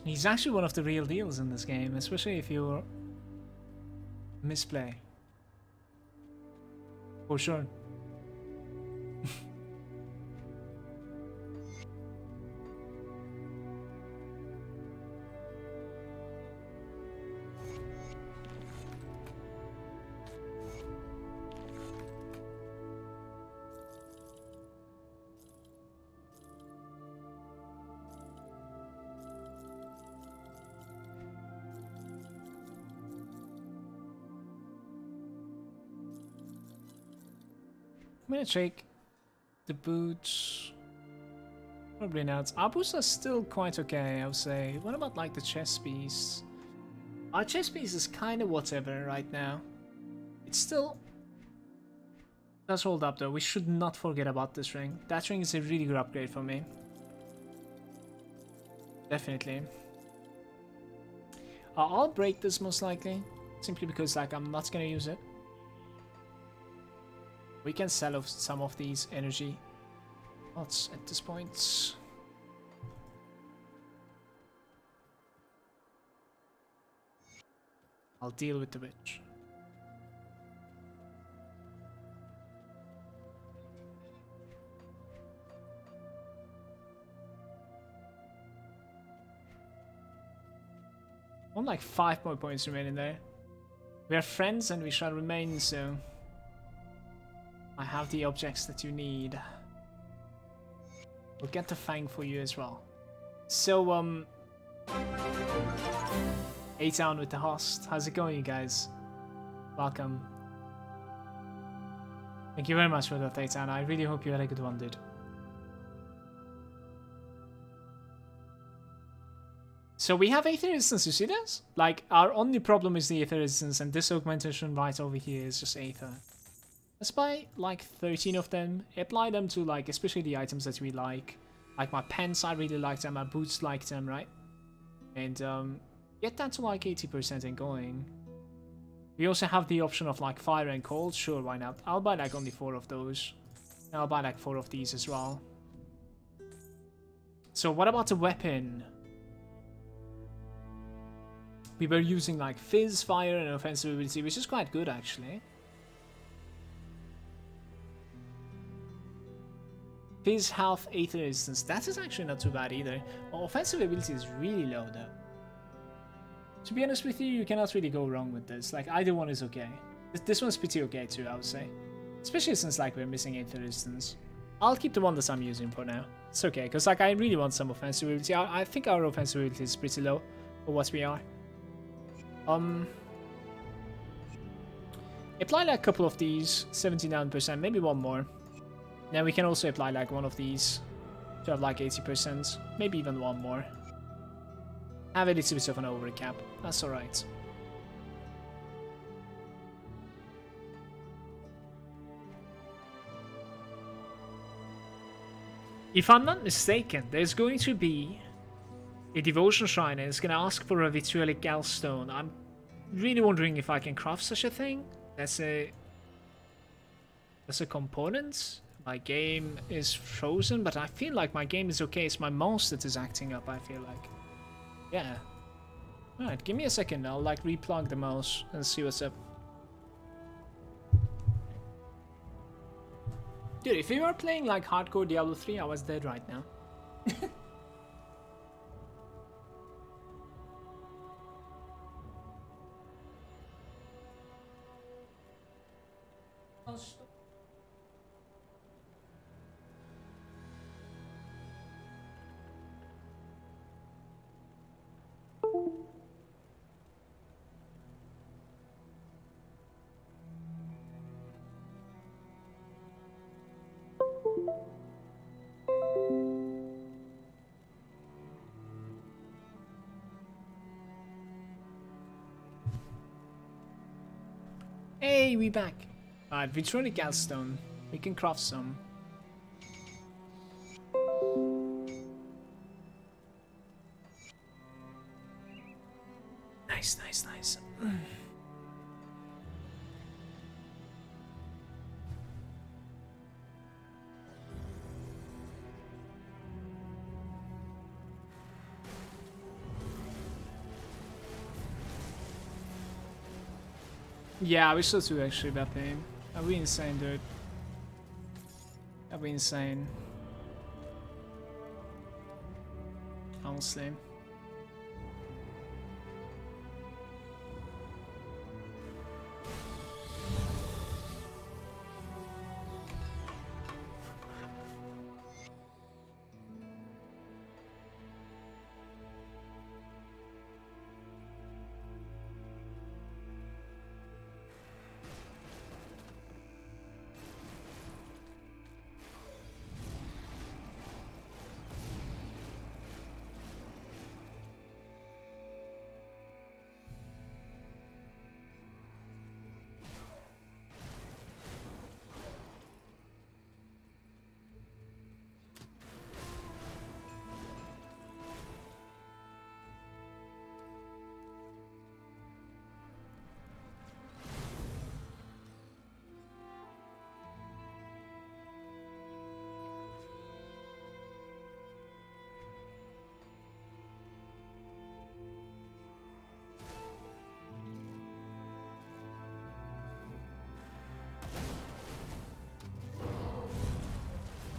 He's actually one of the real deals in this game, especially if you're misplay. For sure. I'm gonna check the boots. Probably not. Our boots are still quite okay, I would say. What about like the chest piece? Our chest piece is kind of whatever right now. It still does hold up though. We should not forget about this ring. That ring is a really good upgrade for me. Definitely. I'll break this most likely. Simply because like I'm not gonna use it. We can sell off some of these energy pots at this point. I'll deal with the witch. Only like 5 more points remaining there. We are friends and we shall remain so. I have the objects that you need. We'll get the fang for you as well. So, A-Town with the host. How's it going, you guys? Welcome. Thank you very much for that, A-Town. I really hope you had a good one, dude. So we have Aether Resistance, you see this? Like, our only problem is the Aether Resistance, and this augmentation right over here is just Aether. Let's buy like 13 of them, apply them to like, especially the items that we like. Like my pants, I really like them, my boots like them, right? And get that to like 80% and going. We also have the option of like fire and cold, sure, why not? I'll buy like only 4 of those. And I'll buy like 4 of these as well. So what about the weapon? We were using like fizz, fire, and offensive ability, which is quite good actually. Fizz, health, Aether resistance. That is actually not too bad either. Offensive ability is really low though. To be honest with you, you cannot really go wrong with this. Like either one is okay. This one's pretty okay too, I would say. Especially since like we're missing Aether resistance. I'll keep the one that I'm using for now. It's okay, because like I really want some offensive ability. I think our offensive ability is pretty low for what we are. Apply like a couple of these, 79%, maybe one more. Then we can also apply like one of these to have like 80%, maybe even one more. Have a little bit of an overcap, that's alright. If I'm not mistaken, there's going to be a devotion shrine and it's going to ask for a vitriolic gallstone. I'm really wondering if I can craft such a thing. That's a component. My game is frozen, but I feel like my game is okay. It's my mouse that is acting up, I feel like. Yeah. Alright, give me a second. I'll like replug the mouse and see what's up. Dude, if you were playing like hardcore Diablo 3, I was dead right now. Hey, we back. Alright, Vitronic Galstone. We can craft some. Nice, nice, nice. Yeah, we should do actually that thing. That'd be insane, dude. That'd be insane. Honestly.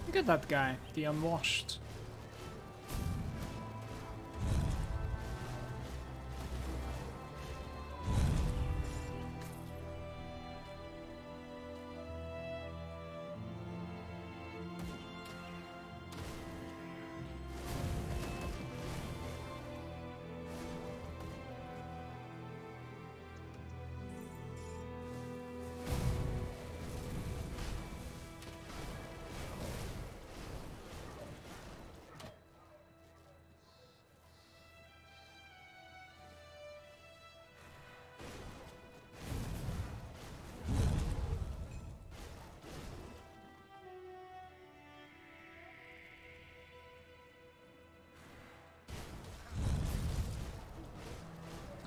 Look at that guy, the unwashed.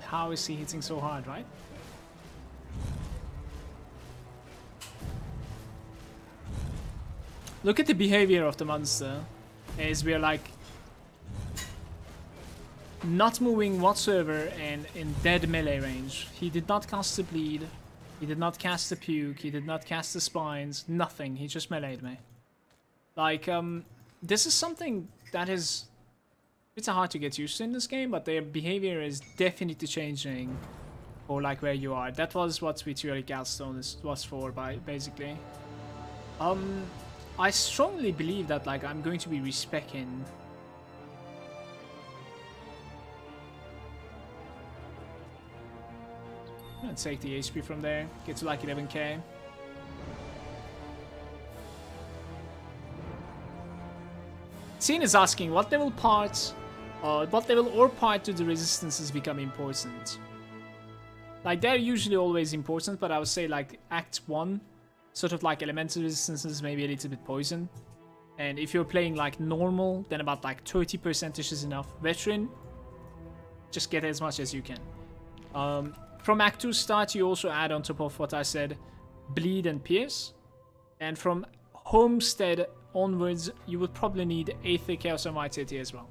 How is he hitting so hard, right? Look at the behavior of the monster. As we're like not moving whatsoever and in dead melee range. He did not cast the bleed. He did not cast the puke. He did not cast the spines. Nothing. He just meleeed me. Like, this is something that is... It's hard to get used to in this game, but their behavior is definitely changing for like where you are. That was what Vitronic Galstone was for, basically. I strongly believe that like I'm going to be respecking. I'm gonna take the HP from there, get to like 11k. Scene is asking what level parts, what level or part do the resistances become important? Like they're usually always important, but I would say like Act 1, sort of like elemental resistances, maybe a little bit poison. And if you're playing like normal, then about like 30% is enough. Veteran, just get as much as you can. From Act 2 start, you also add on top of what I said, Bleed and Pierce. And from Homestead onwards, you would probably need Aether, Chaos, and Vitality as well.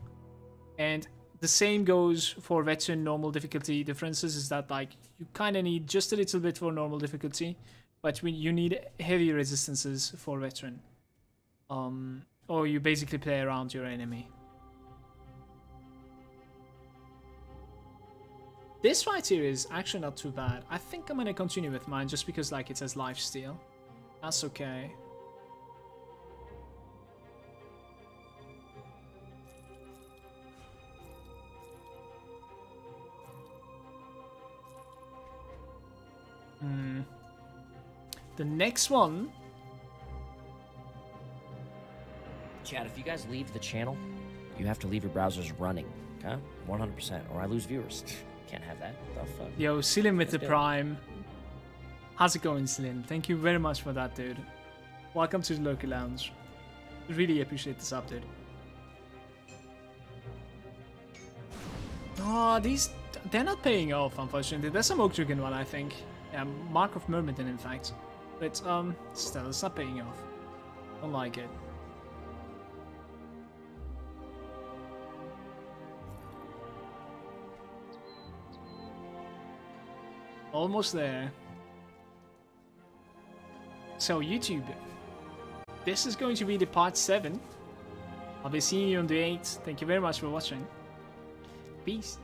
And the same goes for Veteran normal difficulty. Differences is that like you kind of need just a little bit for normal difficulty, but you need heavy resistances for Veteran. Or you basically play around your enemy. This fight here is actually not too bad. I think I'm gonna continue with mine just because like it says lifesteal. That's okay. The next one. Chat, if you guys leave the channel, you have to leave your browsers running, okay? 100%, or I lose viewers. Can't have that. The fuck? Yo, seal him with the prime. How's it going, Slim? Thank you very much for that, dude. Welcome to the local lounge. Really appreciate this update. Oh, they're not paying off, unfortunately. There's some Oak Dragon one, I think. Yeah, Mark of Myrmidon, in fact. But, still, it's not paying off. Don't like it. Almost there. So, YouTube. This is going to be the part 7. I'll be seeing you on the 8th. Thank you very much for watching. Peace.